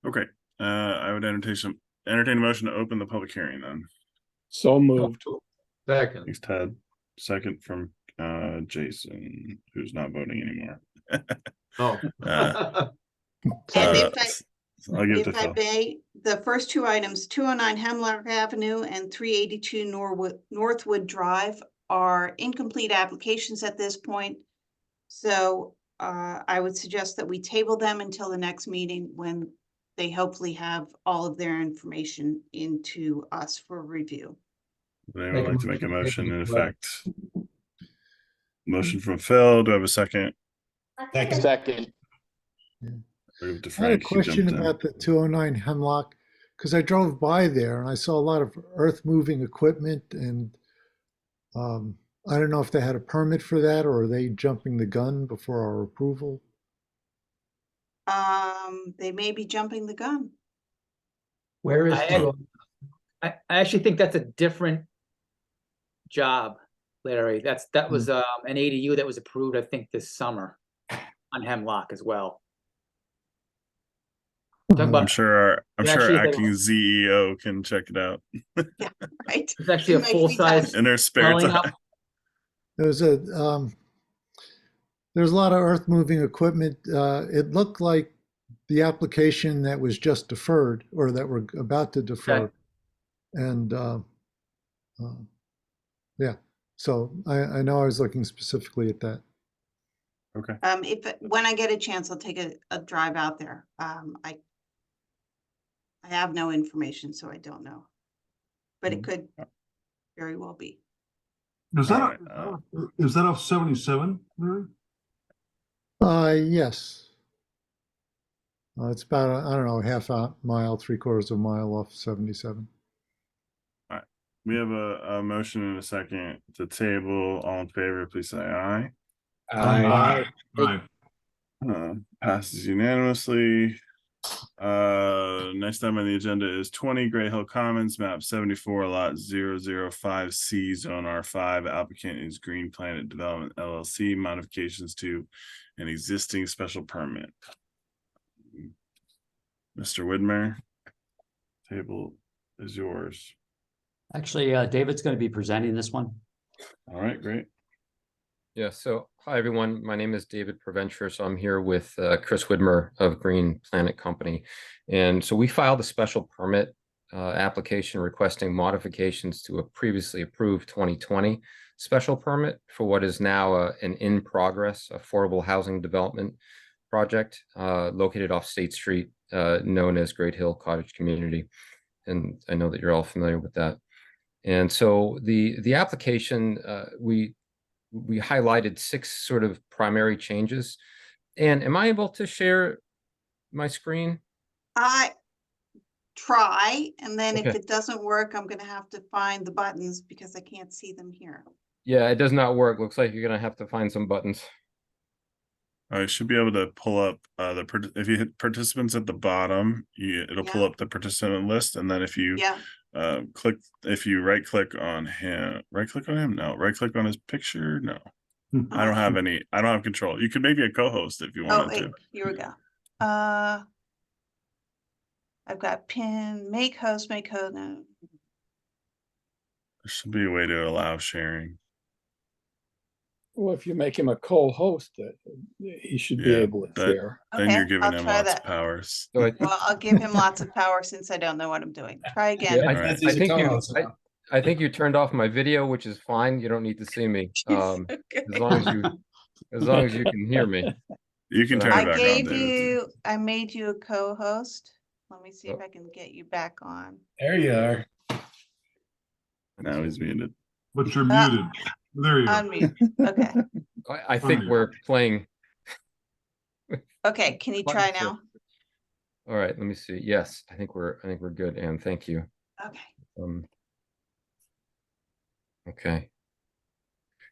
Okay, I would entertain a motion to open the public hearing then. So moved. Second. Thanks, Ted. Second from Jason, who's not voting anymore. Oh. And if I, I'll give it to if I Phil. may, the first 2 items, 209 Hemlock Avenue and 382 Northwood Drive, are incomplete applications at this point. So I would suggest that we table them until the next meeting, when they hopefully have all of their information into us for review. Would anyone like to make a motion in effect? Motion from Phil. Do I have a second? Second. Or to I had a Frank, he question jumped in. about the 209 Hemlock, because I drove by there and I saw a lot of earth moving equipment, and I don't know if they had a permit for that, or are they jumping the gun before our approval? They may be jumping the gun. Where is, I actually think that's a different job, Larry. That was an ADU that was approved, I think, this summer on Hemlock as well. Talking Uh, about- I'm sure Actually, they- acting CEO can check it out Right? It's actually a Might be full-size in her spare dwelling time. up. There's there's a lot of earth moving equipment. It looked like the application that was just deferred, or that we're about to defer. Okay. And yeah, so I know I was looking specifically at that. Okay. When I get a chance, I'll take a drive out there. I have no information, so I don't know. But it could very well be. Is that, All is that off 77, Larry? Yes. It's about, I don't know, half a mile, 3/4 of a mile off 77. We have a motion and a second to table. All in favor, please say aye. Aye. Aye. Passes unanimously. Next item on the agenda is 20 Gray Hill Commons, map 74, lot 005C, zone R5. Applicant is Green Planet Development LLC, modifications to an existing special permit. Mr. Widmer, table is yours. Actually, David's going to be presenting this one. All right, great. Yeah, so hi everyone, my name is David Proventure, so I'm here with Chris Widmer of Green Planet Company. And so we filed a special permit application requesting modifications to a previously approved 2020 special permit for what is now an in-progress affordable housing development project located off State Street, known as Great Hill Cottage Community. And I know that you're all familiar with that. And so the application, we highlighted 6 sort of primary changes. And am I able to share my screen? I try, and then if Okay. it doesn't work, I'm gonna have to find the buttons because I can't see them here. Yeah, it does not work. Looks like you're gonna have to find some buttons. You should be able to pull up if you hit participants at the bottom, it'll pull Yeah. up the participant list, and then if you Yeah, if you right click on him, right click on his picture. No, I don't have any. I don't have control. You could make me a co-host if you oh, wanted wait, to. here we go. I've got pin, make host, no. There should be a way to allow sharing. Well, if you make him a co-host, he should be Yeah, able to that- share. Then Okay, you're giving I'll him try lots that. of powers. So Well, I'll give him lots of power since I don't know what I'm doing. Try again. Yeah, Alright. I think you turned off my video, which is fine. You don't need to see me. Okay. As long as you can hear me. You can turn it I back on, gave David. you, I made you a co-host. Let me see if Oh. I can get you back on. There you are. Now he's muted. But you're muted. There you go. Unmute. Okay. I think Unmute. we're playing. Okay, can you try Buttons now? All right, let me see. Yes, I think we're good, and thank you. Okay. Okay.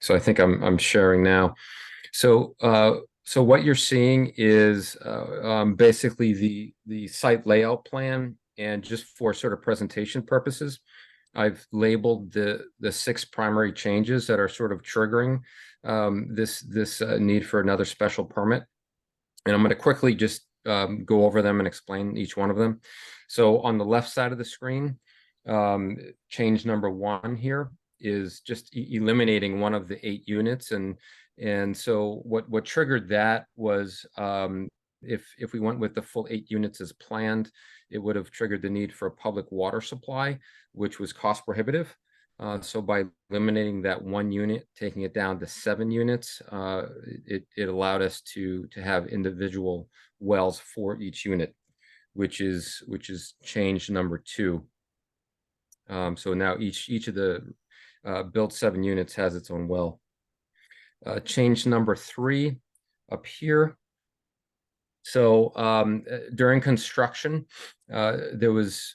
So I think I'm sharing now. So so what you're seeing is basically the site layout plan, and just for sort of presentation purposes, I've labeled the 6 primary changes that are sort of triggering this need for another special permit. And I'm going to quickly just go over them and explain each one of them. So on the left side of the screen, change number 1 here is just eliminating one of the 8 units. And so what triggered that was if we went with the full 8 units as planned, it would have triggered the need for a public water supply, which was cost prohibitive. So by eliminating that 1 unit, taking it down to 7 units, it allowed us to have individual wells for each unit, which is change number 2. So now each of the built 7 units has its own well. Change number 3 up here. So during construction, there was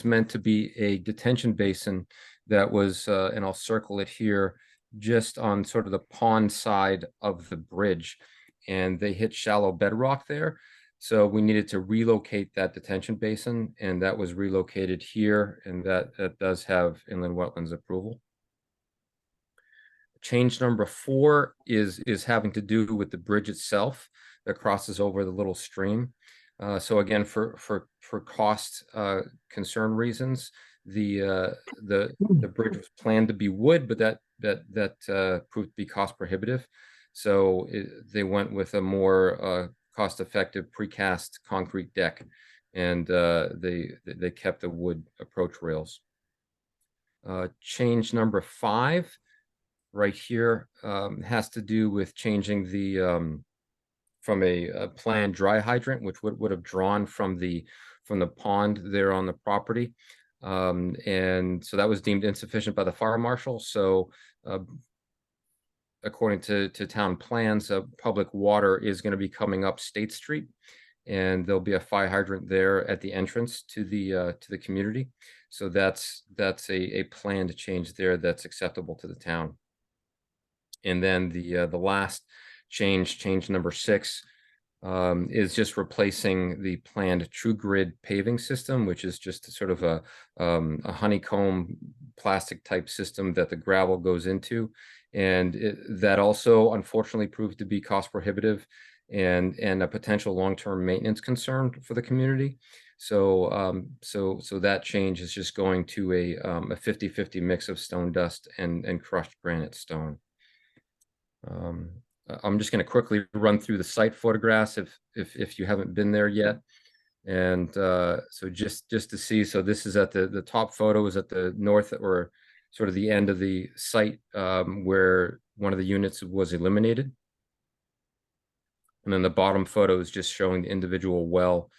meant to be a detention basin that was, and I'll circle it here, just on sort of the pond side of the bridge, and they hit shallow bedrock there. So we needed to relocate that detention basin, and that was relocated here, and that does have inland wetlands approval. Change number 4 is having to do with the bridge itself that crosses over the little stream. So again, for cost concern reasons, the bridge was planned to be wood, but that proved to be cost prohibitive. So they went with a more cost-effective precast concrete deck, and they kept the wood approach rails. Change number 5 right here has to do with changing the from a planned dry hydrant, which would have drawn from the pond there on the property. And so that was deemed insufficient by the fire marshal. So according to town plans, public water is going to be coming up State Street, and there'll be a fire hydrant there at the entrance to the community. So that's a planned change there that's acceptable to the town. And then the last change number 6, is just replacing the planned True Grid paving system, which is just sort of a honeycomb plastic type system that the gravel goes into. And that also unfortunately proved to be cost prohibitive and a potential long-term maintenance concern for the community. So so that change is just going to a 50-50 mix of stone dust and crushed granite stone. I'm just going to quickly run through the site photographs if you haven't been there yet. And so just to see, so this is at the top photo is at the north or sort of the end of the site where one of the units was eliminated. And then the bottom photo is just showing the individual well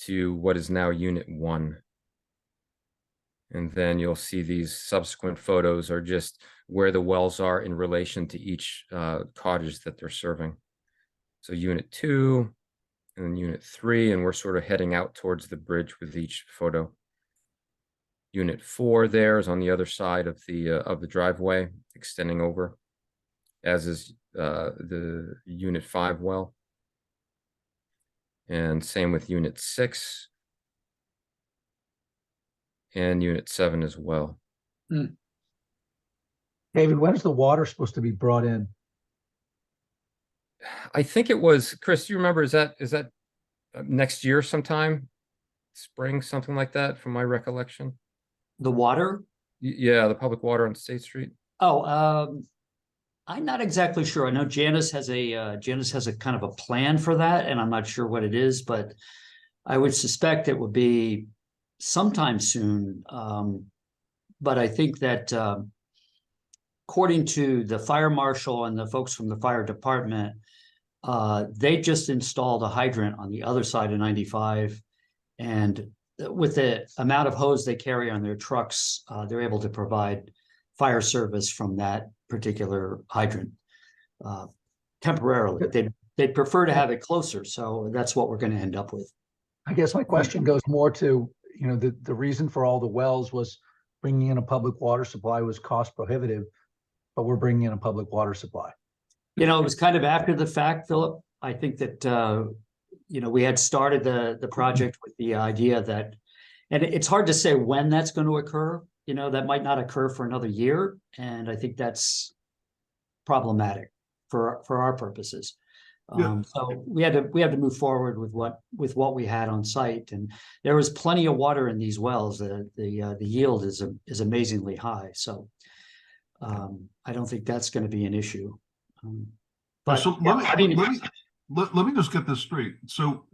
to what is now Unit 1. And then you'll see these subsequent photos are just where the wells are in relation to each cottage that they're serving. So Unit 2 and then Unit 3, and we're sort of heading out towards the bridge with each photo. Unit 4 there is on the other side of the driveway, extending over, as is the Unit 5 well. And same with Unit 6. And Unit 7 as well. David, when is the water supposed to be brought in? I think it was, Chris, do you remember, is that next year sometime? Spring, something like that, from my recollection? The water? Yeah, the public water on State Street. Oh, I'm not exactly sure. I know Janice has a kind of a plan for that, and I'm not sure what it is, but I would suspect it would be sometime soon. But I think that according to the fire marshal and the folks from the fire department, they just installed a hydrant on the other side of 95. And with the amount of hose they carry on their trucks, they're able to provide fire service from that particular hydrant temporarily. They'd prefer to have it closer. So that's what we're going to end up with. I guess my question goes more to, the reason for all the wells was bringing in a public water supply was cost prohibitive, but we're bringing in a public water supply. It was kind of after the fact, Philip. I think that, we had started the project with the idea that, and it's hard to say when that's going to occur, that might not occur for another year. And I think that's problematic for our purposes. Yeah. So we had to move forward with what we had on site, and there was plenty of water in these wells. The yield is amazingly high. So I don't think that's going to be an issue. But so let me just get this straight. So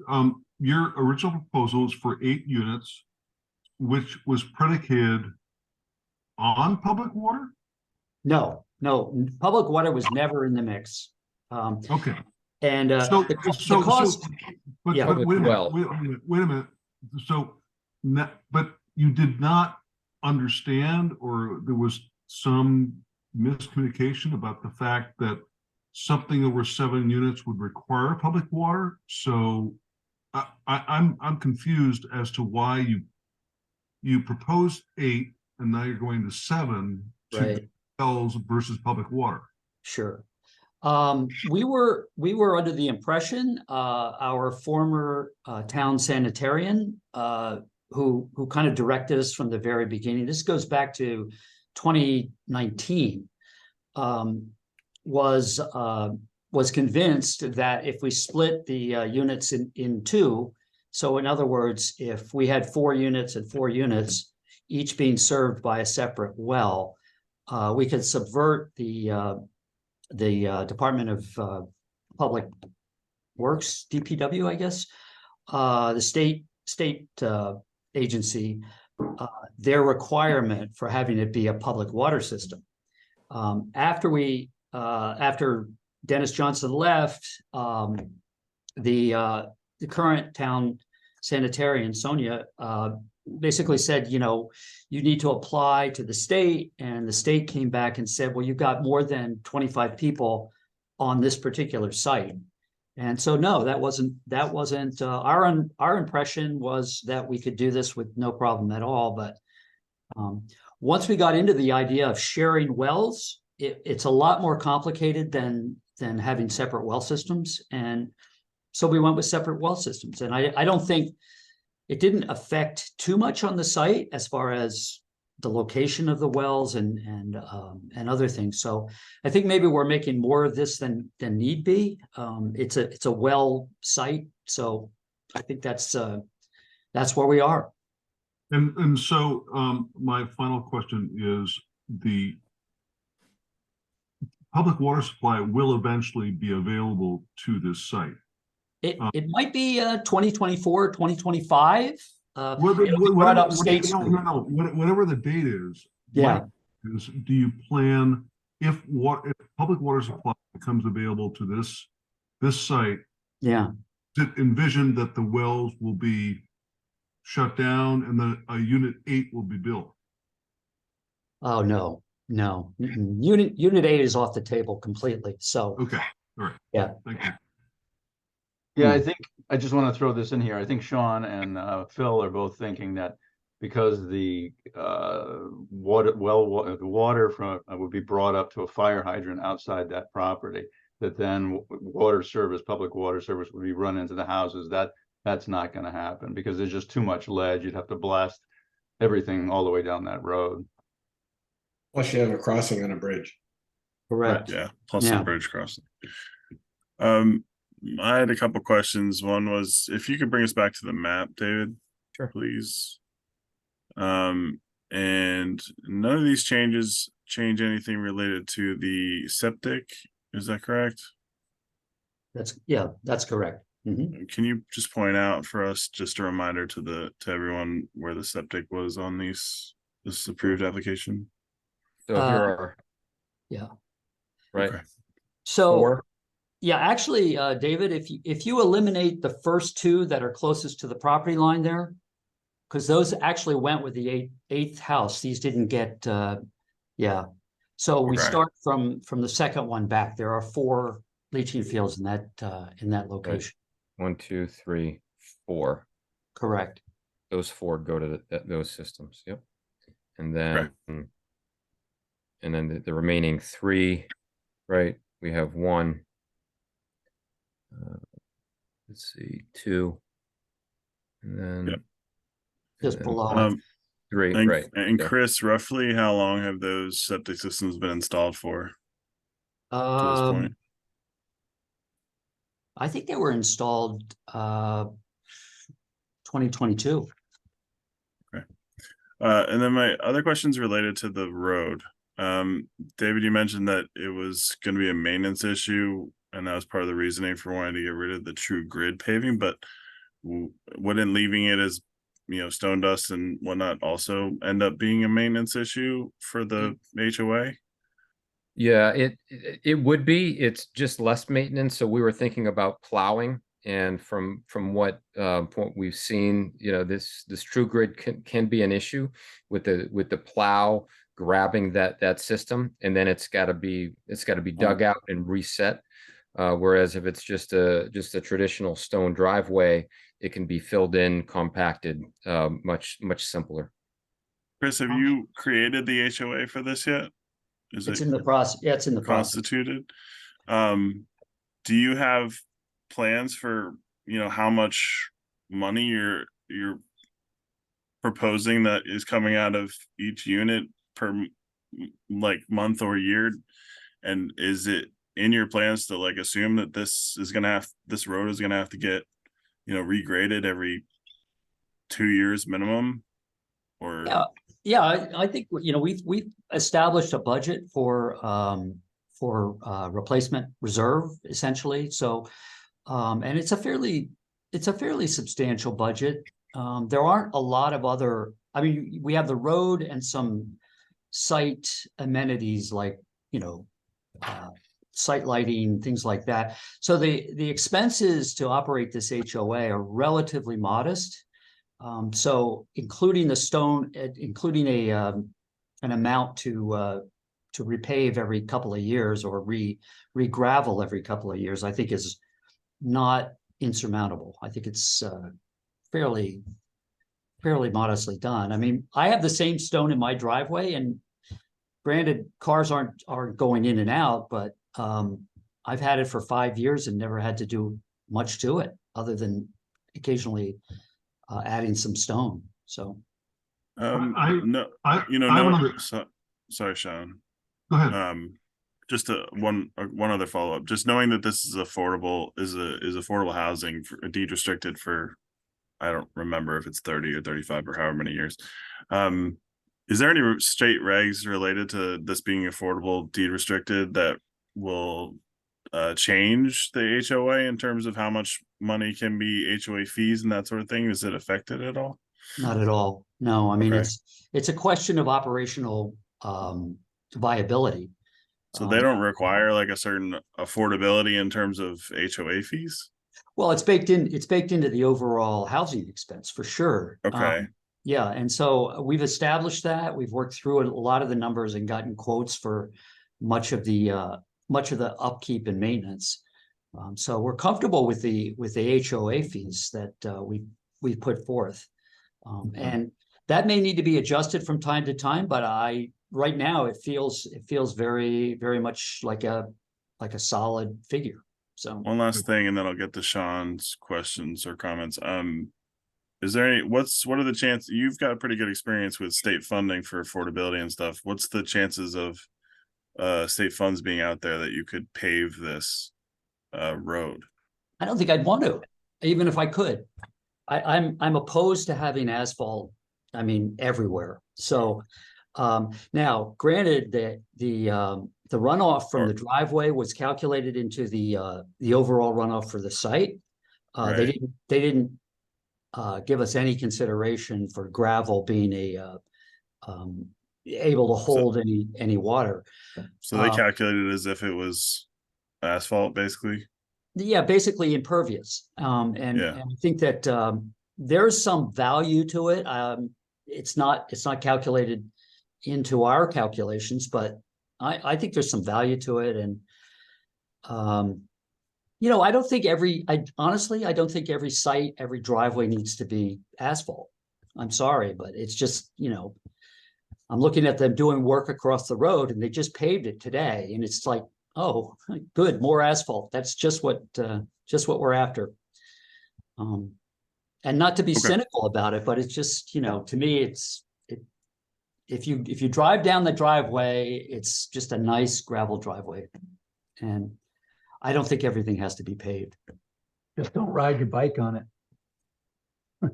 your original proposal is for 8 units, which was predicated on public water? No, public water was never in the mix. Okay. And the cost. But wait a minute. So, but you did not understand, or there was some miscommunication about the fact that something over 7 units would require public water. So I'm confused as to why you proposed 8 and now you're going to 7 to wells versus public water. Sure. We were under the impression our former town sanitarian who kind of directed us from the very beginning. This goes back to 2019. Was convinced that if we split the units in 2, so in other words, if we had 4 units and 4 units, each being served by a separate well, we could subvert the Department of Public Works, DPW, I guess, the state agency, their requirement for having it be a public water system. After Dennis Johnson left, the current town sanitarian, Sonia, basically said, you know, you need to apply to the state, and the state came back and said, well, you've got more than 25 people on this particular site. And so, no, that wasn't, our impression was that we could do this with no problem at all. But once we got into the idea of sharing wells, it's a lot more complicated than having separate well systems. And so we went with separate well systems. And I don't think it didn't affect too much on the site as far as the location of the wells and other things. So I think maybe we're making more of this than need be. It's a well site, so I think that's where we are. And so my final question is, the public water supply will eventually be available to this site. It might be 2024, 2025. Whatever the date is. Yeah. Do you plan, if public water supply becomes available to this site? Yeah. To envision that the wells will be shut down and then a unit 8 will be built? Oh, no. Unit 8 is off the table completely. So. Okay. All right. Yeah. Thank you. Yeah, I think I just want to throw this in here. I think Sean and Phil are both thinking that because the water from would be brought up to a fire hydrant outside that property, that then public water service would be run into the houses. That's not going to happen because there's just too much ledge. You'd have to blast everything all the way down that road. Plus you have a crossing on a bridge. Correct. Yeah, plus the bridge crossing. I had a couple questions. One was if you could bring us back to the map, David. Sure. Please. And none of these changes change anything related to the septic. Is that correct? That's correct. Mm-hmm. Can you just point out for us, just a reminder to everyone where the septic was on this approved application? So here are. Yeah. Right. Okay. So. 4. Yeah, actually, David, if you eliminate the first 2 that are closest to the property line there, because those actually went with the eighth house. These didn't get, yeah. So we start from the second one back. There are 4 leaching fields in that location. 1, 2, 3, 4. Correct. Those 4 go to those systems. Yep. And then, the remaining 3, right? We have 1. Let's see, 2, and then just below 3, and, right? And Chris, roughly how long have those septic systems been installed for? To this point? I think they were installed 2022. Okay. And then my other questions related to the road. David, you mentioned that it was going to be a maintenance issue, and that was part of the reasoning for wanting to get rid of the true grid paving, but wouldn't leaving it as, stone dust and whatnot also end up being a maintenance issue for the HOA? Yeah, it would be. It's just less maintenance. So we were thinking about plowing, and from what we've seen, this true grid can be an issue with the plow grabbing that system, and then it's got to be dug out and reset. Whereas if it's just a traditional stone driveway, it can be filled in, compacted, much simpler. Chris, have you created the HOA for this yet? It's in the process. Yeah, it's in the process. Constituted. Do you have plans for how much money you're proposing that is coming out of each unit per month or year? And is it in your plans to assume that this road is gonna have to get regraded every 2 years minimum? Or yeah, I think we've established a budget for replacement reserve essentially. So and it's a fairly substantial budget. There aren't a lot of other. I mean, we have the road and some site amenities like you know, site lighting, things like that. So the expenses to operate this HOA are relatively modest. So including the stone, including an amount to repave every couple of years or re-gravel every couple of years, I think is not insurmountable. I think it's fairly modestly done. I mean, I have the same stone in my driveway, and granted, cars aren't going in and out, but I've had it for 5 years and never had to do much to it other than occasionally adding some stone. So No, I have no, another- sorry, Sean. Go ahead. Just one other follow-up. Just knowing that this is affordable, is affordable housing for deed restricted for, I don't remember if it's 30 or 35 or however many years. Is there any state regs related to this being affordable deed restricted that will change the HOA in terms of how much money can be HOA fees and that sort of thing? Is it affected at all? not at all. No, I mean, Okay. it's a question of operational viability. So they don't require like a certain affordability in terms of HOA fees? Well, it's baked into the overall housing expense for sure. Okay. Yeah, and so we've established that. We've worked through a lot of the numbers and gotten quotes for much of the upkeep and maintenance. So we're comfortable with the HOA fees that we've put forth. And that may need to be adjusted from time to time, but right now it feels very, very much like a solid figure. So One last thing, and then I'll get to Sean's questions or comments. Is there any, what are the chances, you've got a pretty good experience with state funding for affordability and stuff. What's the chances of state funds being out there that you could pave this road? I don't think I'd want to, even if I could. I'm opposed to having asphalt, I mean, everywhere. So now, granted that the runoff from the driveway was calculated into the overall runoff for the site. They didn't give us any consideration for gravel being able to hold any water. So they calculated it as if it was asphalt, basically. Yeah, basically impervious. And I think that there's some value to it. It's not calculated into our calculations, but I think there's some value to it. And I don't think honestly, I don't think every site, every driveway needs to be asphalt. I'm sorry, but it's just, I'm looking at them doing work across the road and they just paved it today. And it's like, oh, good, more asphalt. That's just what we're after. And not to be cynical about it, but it's just, to me, if you drive down the driveway, it's just a nice gravel driveway. And I don't think everything has to be paved. Just don't ride your bike on it.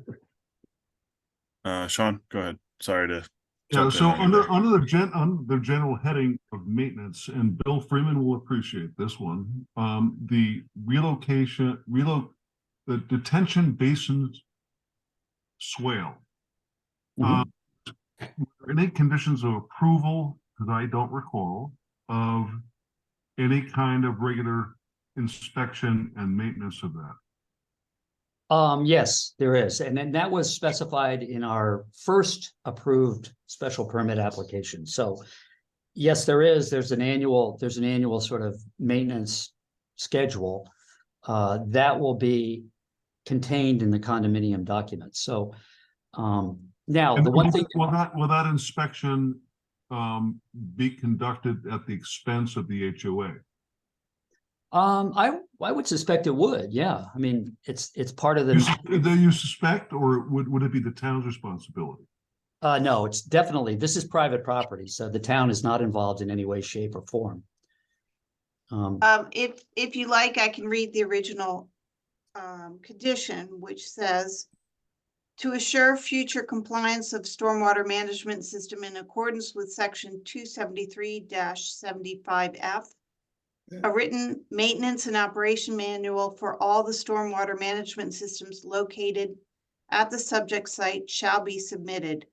Sean, go ahead. Sorry to. Yeah, jump in so on you under there. the general heading of maintenance, and Bill Freeman will appreciate this one, the the detention basins swale. Any conditions of approval, because I don't recall, of any kind of regular inspection and maintenance of that? Yes, there is. And then that was specified in our first approved special permit application. So yes, there is. There's an annual sort of maintenance schedule that will be contained in the condominium documents. So now And the one thing will that inspection be conducted at the expense of the HOA? I would suspect it would. Yeah. I mean, it's part of the. Do you suspect, or would it be the town's responsibility? No, it's definitely, this is private property, so the town is not involved in any way, shape, or form. If you like, I can read the original condition, which says, to assure future compliance of stormwater management system in accordance with section 273-75F, a written maintenance and operation manual for all the stormwater management systems located at the subject site shall be submitted.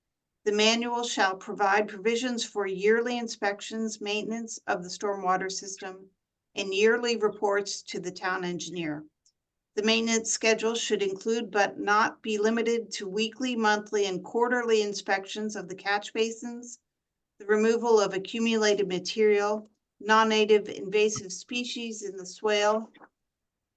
The manual shall provide provisions for yearly inspections, maintenance of the stormwater system, and yearly reports to the town engineer. The maintenance schedule should include but not be limited to weekly, monthly, and quarterly inspections of the catch basins, the removal of accumulated material, non-native invasive species in the swale,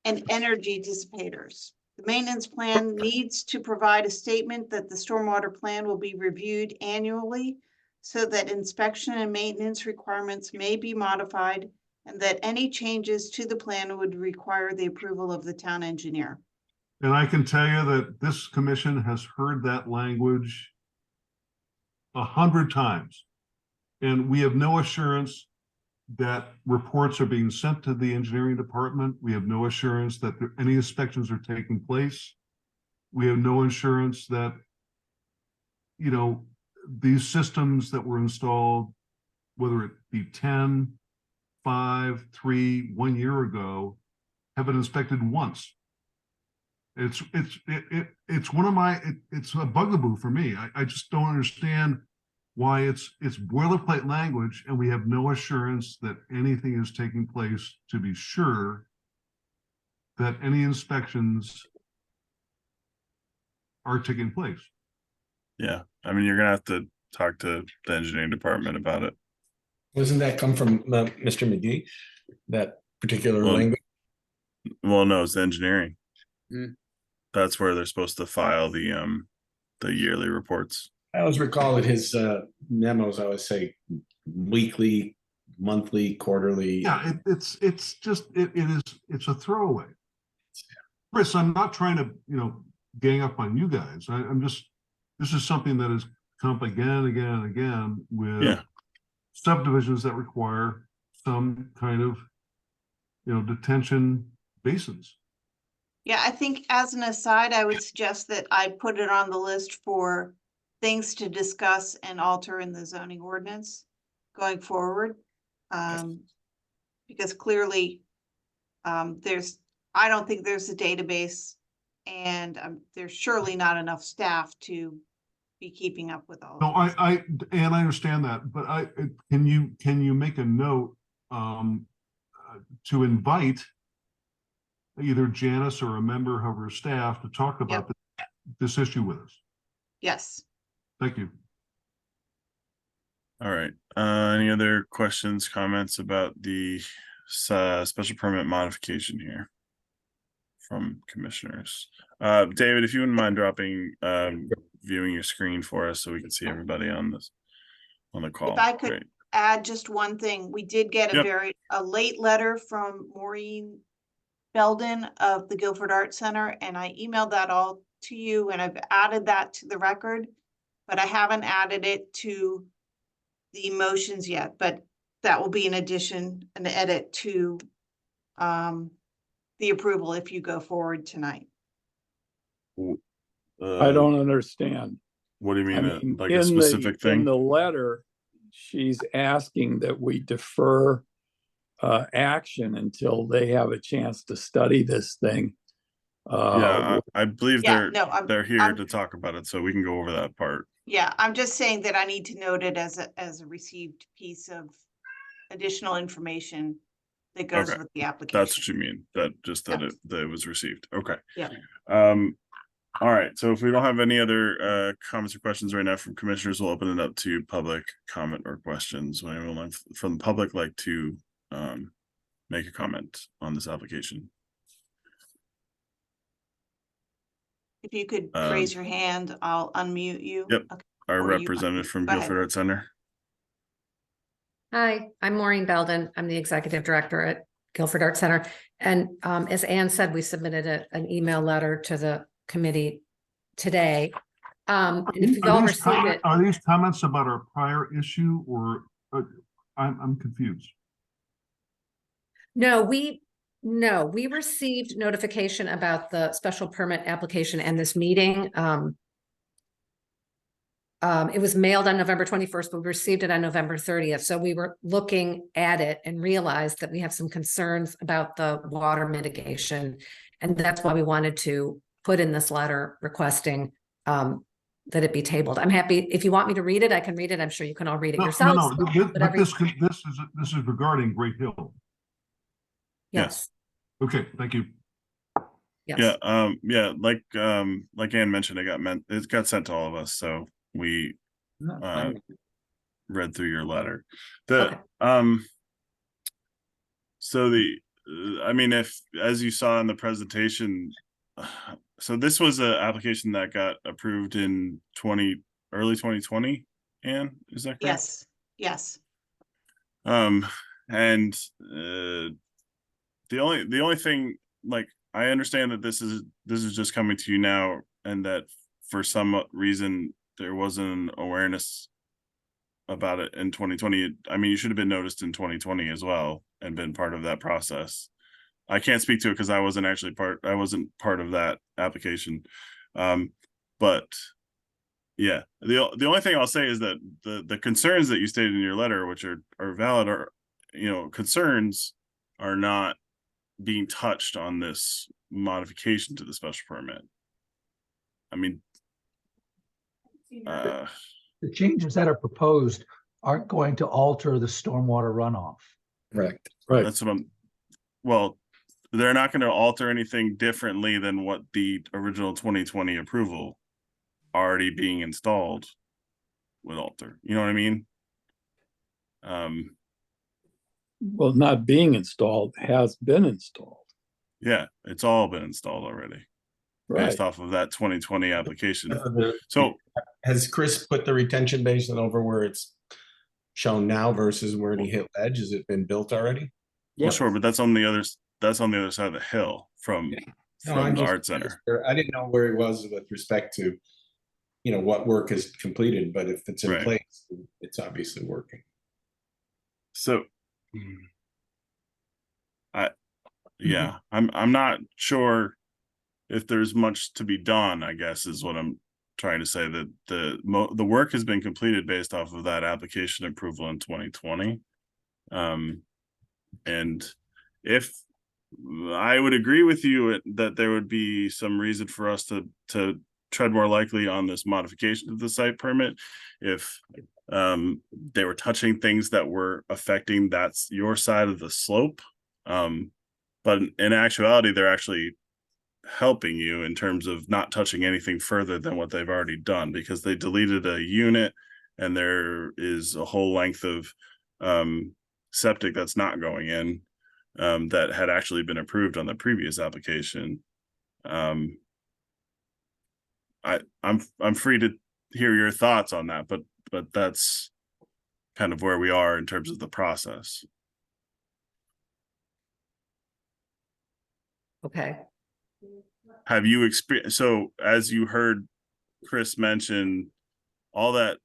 and energy dissipators. The maintenance plan needs to provide a statement that the stormwater plan will be reviewed annually so that inspection and maintenance requirements may be modified and that any changes to the plan would require the approval of the town engineer. And I can tell you that this commission has heard that language 100 times. And we have no assurance that reports are being sent to the engineering department. We have no assurance that any inspections are taking place. We have no assurance that, you know, these systems that were installed, whether it be 10, 5, 3, 1 year ago, have been inspected once. It's one of my, it's a bugaboo for me. I just don't understand why it's boilerplate language and we have no assurance that anything is taking place to be sure that any inspections are taking place. Yeah, I mean, you're gonna have to talk to the engineering department about it. Doesn't that come from Mr. McGee? That particular Well, language? Well, no, it's engineering. Mm. That's where they're supposed to file the yearly reports. I always recall that his memos, I always say weekly, monthly, quarterly. Yeah, it's a throwaway. Chris, I'm not trying to, you know, gang up on you guys. I'm just, this is something that has come up again and again and again with subdivisions that require some kind of, you know, detention basins. Yeah, I think as an aside, I would suggest that I put it on the list for things to discuss and alter in the zoning ordinance going forward. Because clearly, I don't think there's a database and there's surely not enough staff to be keeping up with all No, of this. I understand that, but can you make a note to invite either Janice or a member of her staff to talk about this issue with us? Yes. Thank you. All right. Any other questions, comments about the special permit modification here from commissioners? David, if you wouldn't mind dropping viewing your screen for us so we can see everybody on the call. If I could Great. add just one thing, we did get a late letter from Maureen Belden of the Guilford Art Center, and I emailed that all to you, and I've added that to the record, but I haven't added it to the motions yet, but that will be an addition, an edit to the approval if you go forward tonight. I don't understand. What do you mean? I mean, Like a specific In thing? the letter, she's asking that we defer action until they have a chance to study this thing. Yeah, I believe Yeah, no, they're here I'm- to talk about it, so we can go over that part. Yeah, I'm just saying that I need to note it as a received piece of additional information that goes Okay. with the application. That's what you mean, that Yeah. it was received. Okay. Yeah. All right, so if we don't have any other comments or questions right now from commissioners, we'll open it up to public comment or questions. Would anyone from the public like to make a comment on this application? If you could raise your hand, I'll unmute you. Yep. Okay. Our Or you- representative from go ahead. Guilford Art Center. Hi, I'm Maureen Belden. I'm the executive director at Guilford Art Center. And as Ann said, we submitted an email letter to the committee today. And if you've all received it, Are these comments about our prior issue or I'm confused? no, we received notification about the special permit application and this meeting. It was mailed on November 21st, but we received it on November 30th. So we were looking at it and realized that we have some concerns about the water mitigation. And that's why we wanted to put in this letter requesting that it be tabled. I'm happy, if you want me to read it, I can read it. I'm sure you can all read it No, yourselves. but whatever you- this is regarding Great Hill. Yes, Okay, thank you. yes. Like Ann mentioned, it got sent to all of us, so we No, uh fine. read through your letter. Okay. So I mean, if, as you saw in the presentation, so this was an application that got approved in early 2020, Ann, is that correct? Yes, yes. And the only thing, like, I understand that this is just coming to you now, and that for some reason there wasn't an awareness about it in 2020. I mean, you should have been noticed in 2020 as well and been part of that process. I can't speak to it because I wasn't part of that application. But yeah, the only thing I'll say is that the concerns that you stated in your letter, which are valid, are, concerns are not being touched on this modification to the special permit. I mean, The changes that are proposed aren't going to alter the stormwater runoff. Correct. Right. that's what well, they're not going to alter anything differently than what the original 2020 approval already being installed would alter. You know what I mean? Well, not being installed has been installed. Yeah, it's all been installed already Right. based off of that 2020 application. The- So Has Chris put the retention basin over where it's shown now versus where he hit ledge? Has it been built already? well, sure, but that's on the other side of the hill from No, I'm the just art center. curious. I didn't know where he was with respect to, what work is completed, but if it's in Right. place, it's obviously working. So yeah, I'm not sure if there's much to be done, I guess, is what I'm trying to say. That the work has been completed based off of that application approval in 2020. And if I would agree with you that there would be some reason for us to tread more likely on this modification of the site permit if they were touching things that were affecting your side of the slope. But in actuality, they're actually helping you in terms of not touching anything further than what they've already done, because they deleted a unit and there is a whole length of septic that's not going in that had actually been approved on the previous application. I'm free to hear your thoughts on that, but that's kind of where we are in terms of the process. Okay. Have you experienced, so as you heard Chris mention, all the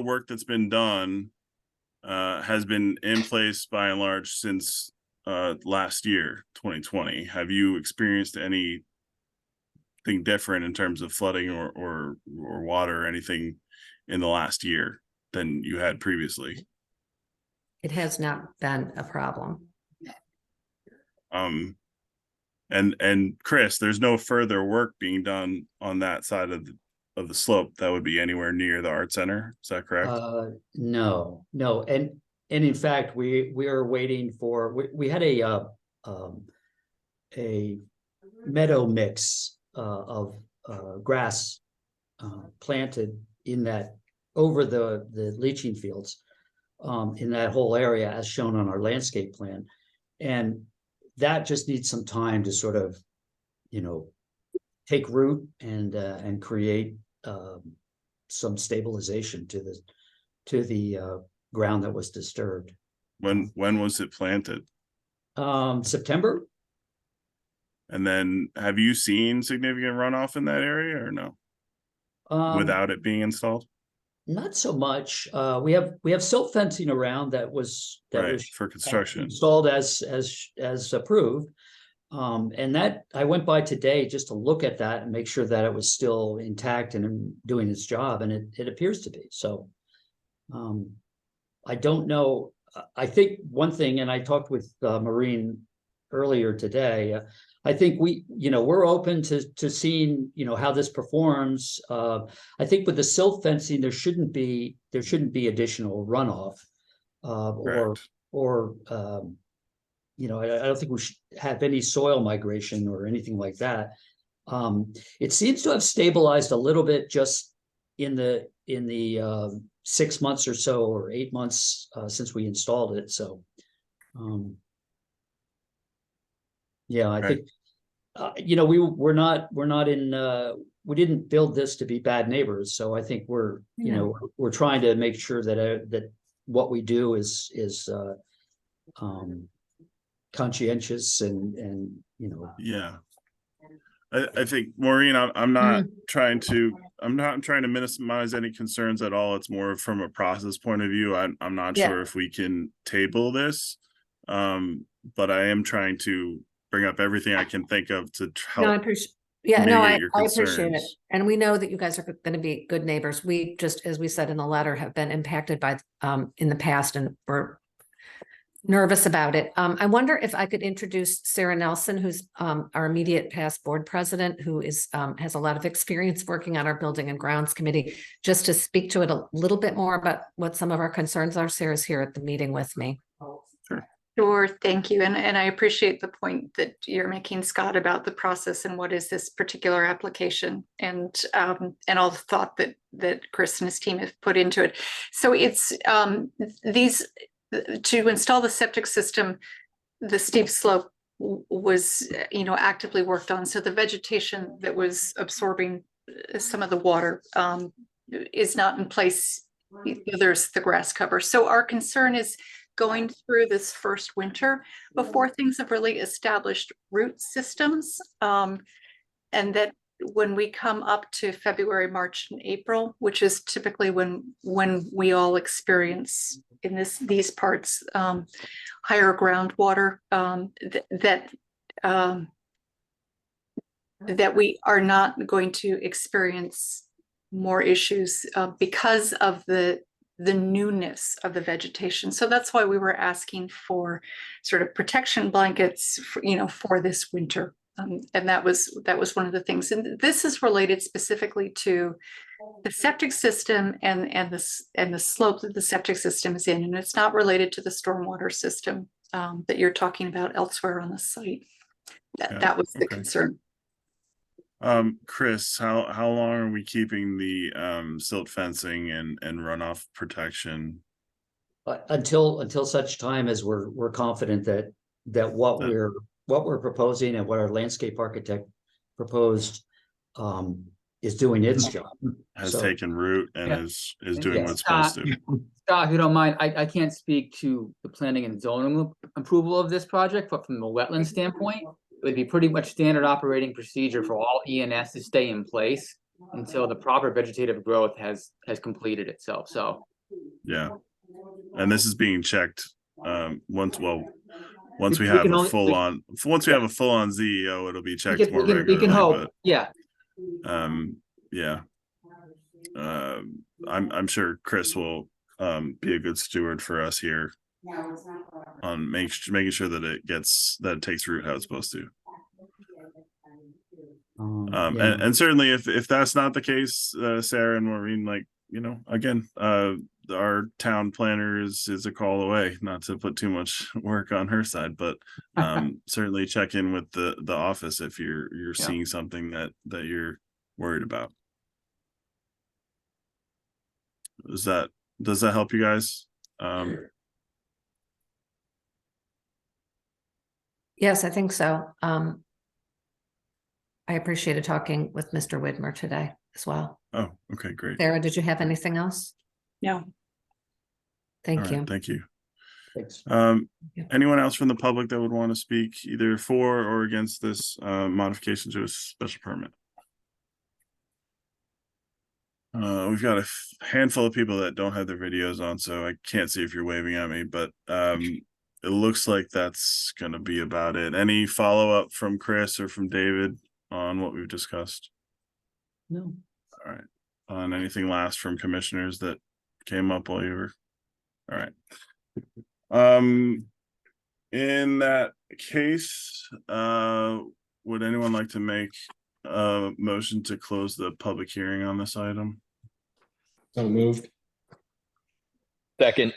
work that's been done has been in place by and large since last year, 2020. Have you experienced anything different in terms of flooding or water or anything in the last year than you had previously? It has not been a problem. And Chris, there's no further work being done on that side of the slope that would be anywhere near the art center. Is that correct? No. And in fact, we are waiting for, we had a meadow mix of grass planted in that, over the leaching fields in that whole area as shown on our landscape plan. And that just needs some time to sort of, take root and create some stabilization to the ground that was disturbed. When was it planted? September. And then have you seen significant runoff in that area or no? Without it being installed? Not so much. We have silt fencing around that was for construction installed as approved. And that I went by today just to look at that and make sure that it was still intact and doing its job, and it appears to be. So I don't know. I think one thing, and I talked with Maureen earlier today, I think we're open to seeing, how this performs. I think with the silt fencing, there shouldn't be additional runoff. I don't think we should have any soil migration or anything like that. It seems to have stabilized a little bit just in the 6 months or so, or 8 months since we installed it. So, yeah, I think we didn't build this to be bad neighbors. So I think we're trying to make sure that what we do is conscientious and Yeah. I think Maureen, I'm not trying to minimize any concerns at all. It's more from a process point of view. I'm not Yeah. sure if we can table this. But I am trying to bring up everything I can think of to No, I help. appreciate, yeah, no, mitigate your I appreciate it. concerns. And we know that you guys are going to be good neighbors. We just, as we said in the letter, have been impacted by, in the past, and we're nervous about it. I wonder if I could introduce Sarah Nelson, who's our immediate past board president, who is has a lot of experience working on our building and grounds committee, just to speak to it a little bit more about what some of our concerns are. Sarah's here at the meeting with me. Sure, thank you. And I appreciate the point that you're making, Scott, about the process and what is this particular application, and all the thought that Chris and his team have put into it. So it's to install the septic system, the steep slope was actively worked on. So the vegetation that was absorbing some of the water is not in place. There's the grass cover. So our concern is going through this first winter before things have really established root systems, and that when we come up to February, March, and April, which is typically when we all experience in these parts higher groundwater, that we are not going to experience more issues because of the newness of the vegetation. So that's why we were asking for sort of protection blankets for this winter. And that was one of the things. And this is related specifically to the septic system and the slope that the septic system is in. And it's not related to the stormwater system that you're talking about elsewhere on the site. That was the concern. Chris, how long are we keeping the silt fencing and runoff protection? Until such time as we're confident that what we're proposing and what our landscape architect proposed is doing its job. Has taken root and is doing what it's supposed to. Scott, if you don't mind, I can't speak to the planning and zoning approval of this project, but from the wetland standpoint, it would be pretty much standard operating procedure for all ENS to stay in place until the proper vegetative growth has completed itself. So yeah, and this is being checked once we have a full on ZEO, it'll be checked more regularly. We can hope, yeah. Yeah. I'm sure Chris will be a good steward for us here on making sure that it takes root how it's supposed to. And certainly if that's not the case, Sarah and Maureen, again, our town planner is a call away, not to put too much work on her side, but certainly check in with the office if you're seeing something that you're worried about. Does that help you guys? Yes, I think so. I appreciated talking with Mr. Widmer today as well. Oh, okay, great. Sarah, did you have anything else? No. Thank you. Thank you. Thanks. Anyone else from the public that would want to speak either for or against this modification to a special permit? We've got a handful of people that don't have their videos on, so I can't see if you're waving at me, but it looks like that's going to be about it. Any follow-up from Chris or from David on what we've discussed? No. All right. On anything last from commissioners that came up while you were? All right. In that case, would anyone like to make a motion to close the public hearing on this item? So moved. Second.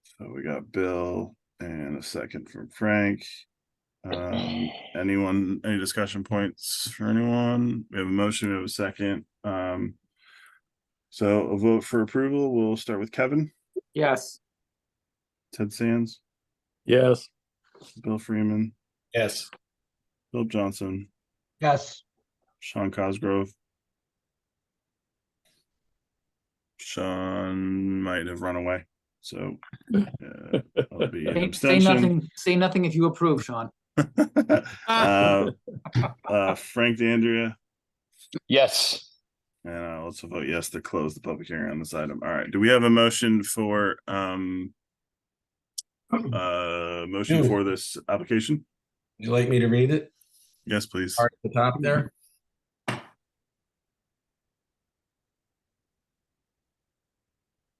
So we got Bill and a second from Frank. Anyone, any discussion points for anyone? We have a motion, we have a second. So a vote for approval, we'll start with Kevin, Yes. Ted Sands, Yes. Bill Freeman, Yes. Bill Johnson, Yes. Sean Cosgrove. Sean might have run away, so I'll be an Say abstention. nothing, say nothing if you approve, Sean. Frank DeAndrea, Yes. and I'll also vote yes to close the public hearing on this item. All right, do we have a motion for motion for this application? Would you like me to read it? Yes, please. Start at the top there.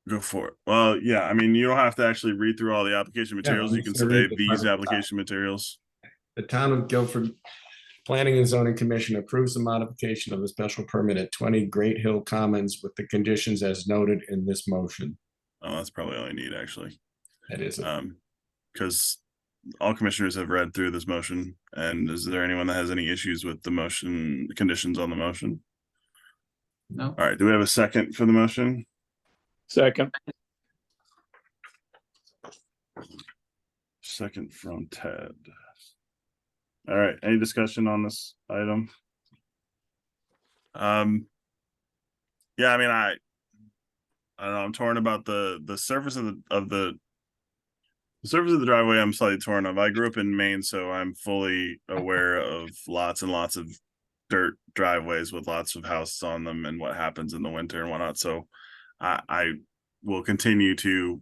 Go for it. Well, yeah, I mean, you don't have to actually read through all the application materials. I'm You can just gonna say read the these front. application materials. The Town of Guilford Planning and Zoning Commission approves the modification of the special permit at 20 Great Hill Commons with the conditions as noted in this motion. Oh, that's probably all I need, actually. That is it. Because all commissioners have read through this motion. And is there anyone that has any issues with the motion, the conditions on the motion? No. All right, do we have a second for the motion? Second. Second from Ted. All right, any discussion on this item? Yeah, I mean, I don't know, I'm torn about the surface of the surface of the driveway. I'm slightly torn of. I grew up in Maine, so I'm fully aware of lots and lots of dirt driveways with lots of houses on them and what happens in the winter and whatnot. So I will continue to,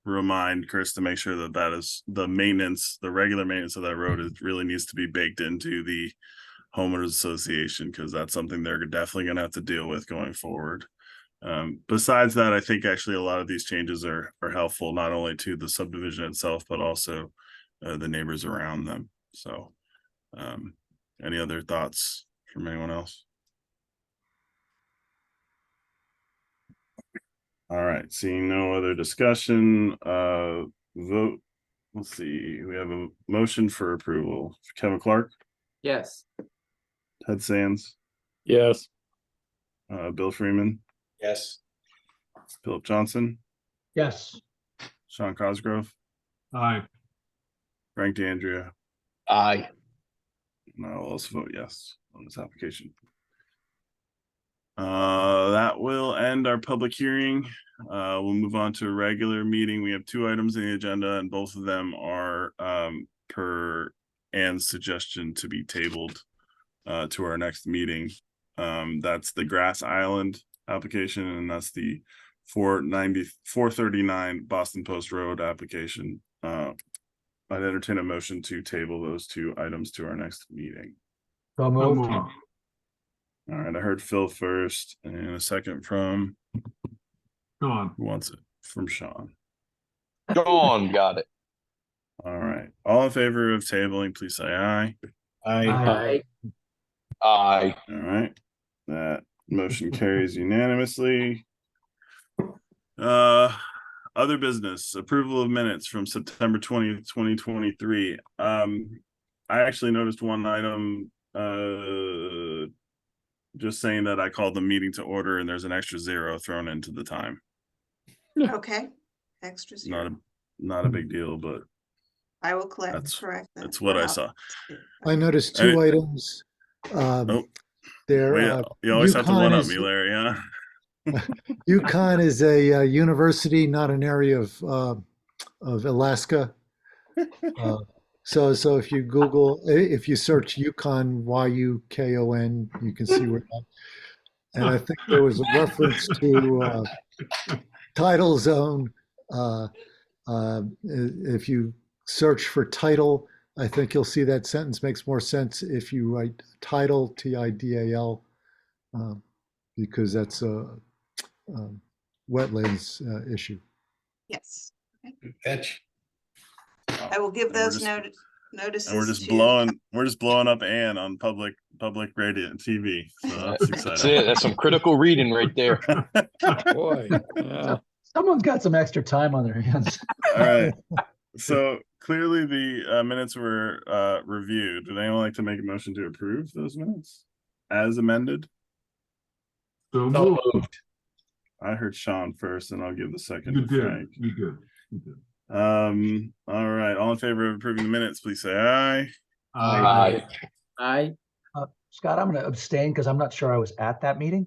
remind Chris to make sure that that is the maintenance, the regular maintenance of that road really needs to be baked into the homeowners association, because that's something they're definitely going to have to deal with going forward. Besides that, I think actually a lot of these changes are helpful, not only to the subdivision itself, but also the neighbors around them. So any other thoughts from anyone else? All right, seeing no other discussion, vote. Let's see, we have a motion for approval. Kevin Clark, Yes. Ted Sands, Yes. Bill Freeman, Yes. Philip Johnson, Yes. Sean Cosgrove, Aye. Frank DeAndrea, Aye. and I'll also vote yes on this application. That will end our public hearing. We'll move on to a regular meeting. We have 2 items in the agenda, and both of them are per Ann's suggestion to be tabled to our next meeting. That's the Grass Island application, and that's the 439 Boston Post Road application. I'd entertain a motion to table those 2 items to our next meeting. So moved. All right, I heard Phil first, and a second from, Sean. who wants it? From Sean. Sean got it. All right, all in favor of tabling, please say aye. Aye. Aye. All right, that motion carries unanimously. Other business, approval of minutes from September 20th, 2023. I actually noticed one item, just saying that I called the meeting to order and there's an extra 0 thrown into the time. Okay, extra 0. Not a big deal, but I will correct that. that's what I saw. I noticed 2 items. Oh, There, well, you always have to UConn one up is- me, Larry, huh? UConn is a university, not an area of Alaska. So if you if you search UConn, YUKON, you can see where that. And I think there was a reference to tidal zone. If you search for tidal, I think you'll see that sentence makes more sense if you write tidal, TIDAL, because that's a wetlands issue. Yes, Fetch. I will give And we're those just- noted. Notice. And we're just blowing up Ann on public radio and TV. So that's That's exciting. it. That's some critical reading right there. Boy, yeah. Someone's got some extra time on their hands. All right. So clearly the minutes were reviewed. Would anyone like to make a motion to approve those minutes as amended? So So moved. moved. I heard Sean first, and I'll give the second You to did, Frank. you did, you did. All right. All in favor of approving the minutes, please say aye. I, Scott, I'm going to abstain because I'm not sure I was at that meeting.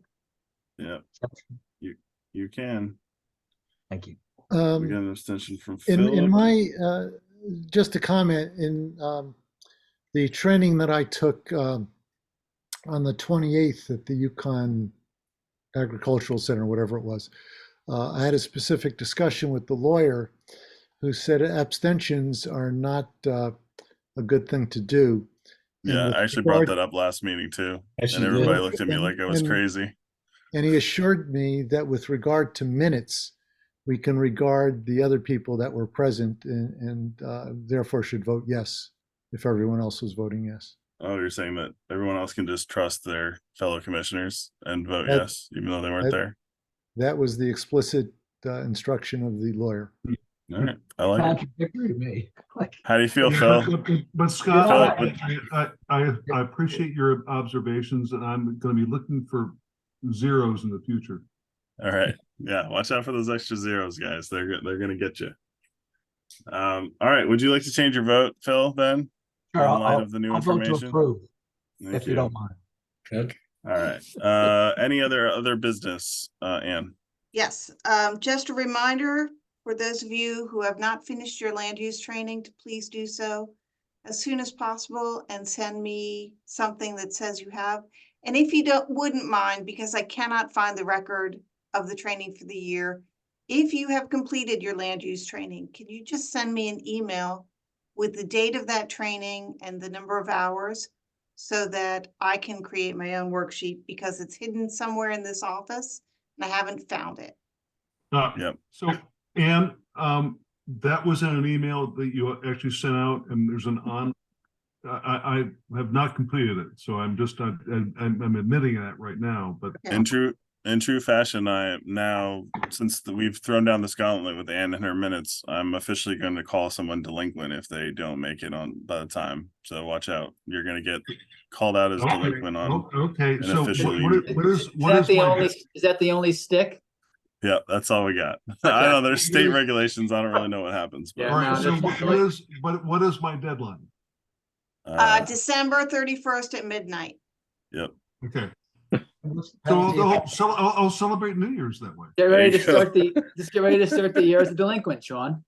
Yeah, you can. Thank you. We got an abstention from In Philip. my, just a comment, in the training that I took on the 28th at the Yukon Agricultural Center, whatever it was, I had a specific discussion with the lawyer who said abstentions are not a good thing to do. And Yeah, with I actually brought regard- that up last meeting too. Yes, And you everybody did. looked at me like I was And- crazy. And he assured me that with regard to minutes, we can regard the other people that were present and therefore should vote yes if everyone else was voting yes. Oh, you're saying that everyone else can just trust their fellow commissioners and vote That- yes, even though they weren't that- there? That was the explicit instruction of the lawyer. All right, I like it. Contradictory to me. Like, How do you feel, Phil? But Scott, Phil, I appreciate your observations, and I'm gonna be looking for zeros in the future. All right, yeah, watch out for those extra zeros, guys. They're gonna get you. All right, would you like to change your vote, Phil? Then, sure, in light of the new I'll vote to information. approve Thank if you don't mind. Okay. All right. Any other business, Ann? Yes, just a reminder for those of you who have not finished your land use training to please do so as soon as possible and send me something that says you have. And if you wouldn't mind, because I cannot find the record of the training for the year, if you have completed your land use training, can you just send me an email with the date of that training and the number of hours so that I can create my own worksheet because it's hidden somewhere in this office and I haven't found it. Yep. So, Ann, that was in an email that you actually sent out, and there's an I have not completed it, so I'm admitting that right now, but. In true fashion, I now, since we've thrown down this gauntlet with Ann and her minutes, I'm officially going to call someone delinquent if they don't make it on by the time. So watch out. You're going to get called out as delinquent on. Okay, an so official is that the only stick? Yeah, that's all we got. I know there's state regulations. I don't really know what happens. But, All right, so what is my deadline? December 31st at midnight. Yep. Okay. So I'll celebrate New Year's that way. Get ready to There you start the year as a delinquent, Sean.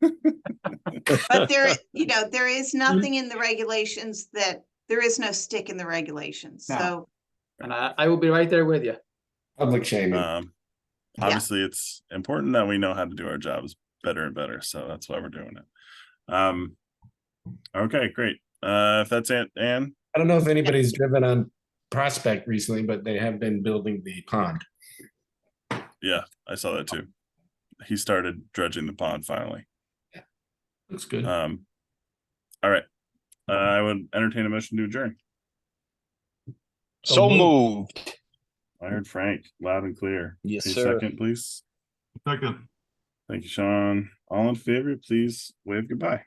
But there is nothing in the regulations there is no stick in the regulations. No. So And I will be right there with you. Public shaming. Obviously, it's important that we know how to do our jobs better and better. So that's why we're doing it. Okay, great. If that's it, Ann. I don't know if anybody's driven on Prospect recently, but they have been building the pond. Yeah, I saw that too. He started dredging the pond finally. Looks good. All right. I would entertain a motion to adjourn. So moved. I heard Frank loud and clear. Yes, A sir. second, please. Second, Thank you, Sean. All in favor, please wave goodbye.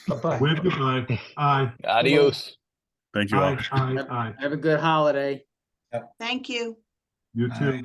Bye-bye. wave goodbye. Aye. Adios. Thank you all. Aye, aye, aye. Have a good holiday. thank you. You too.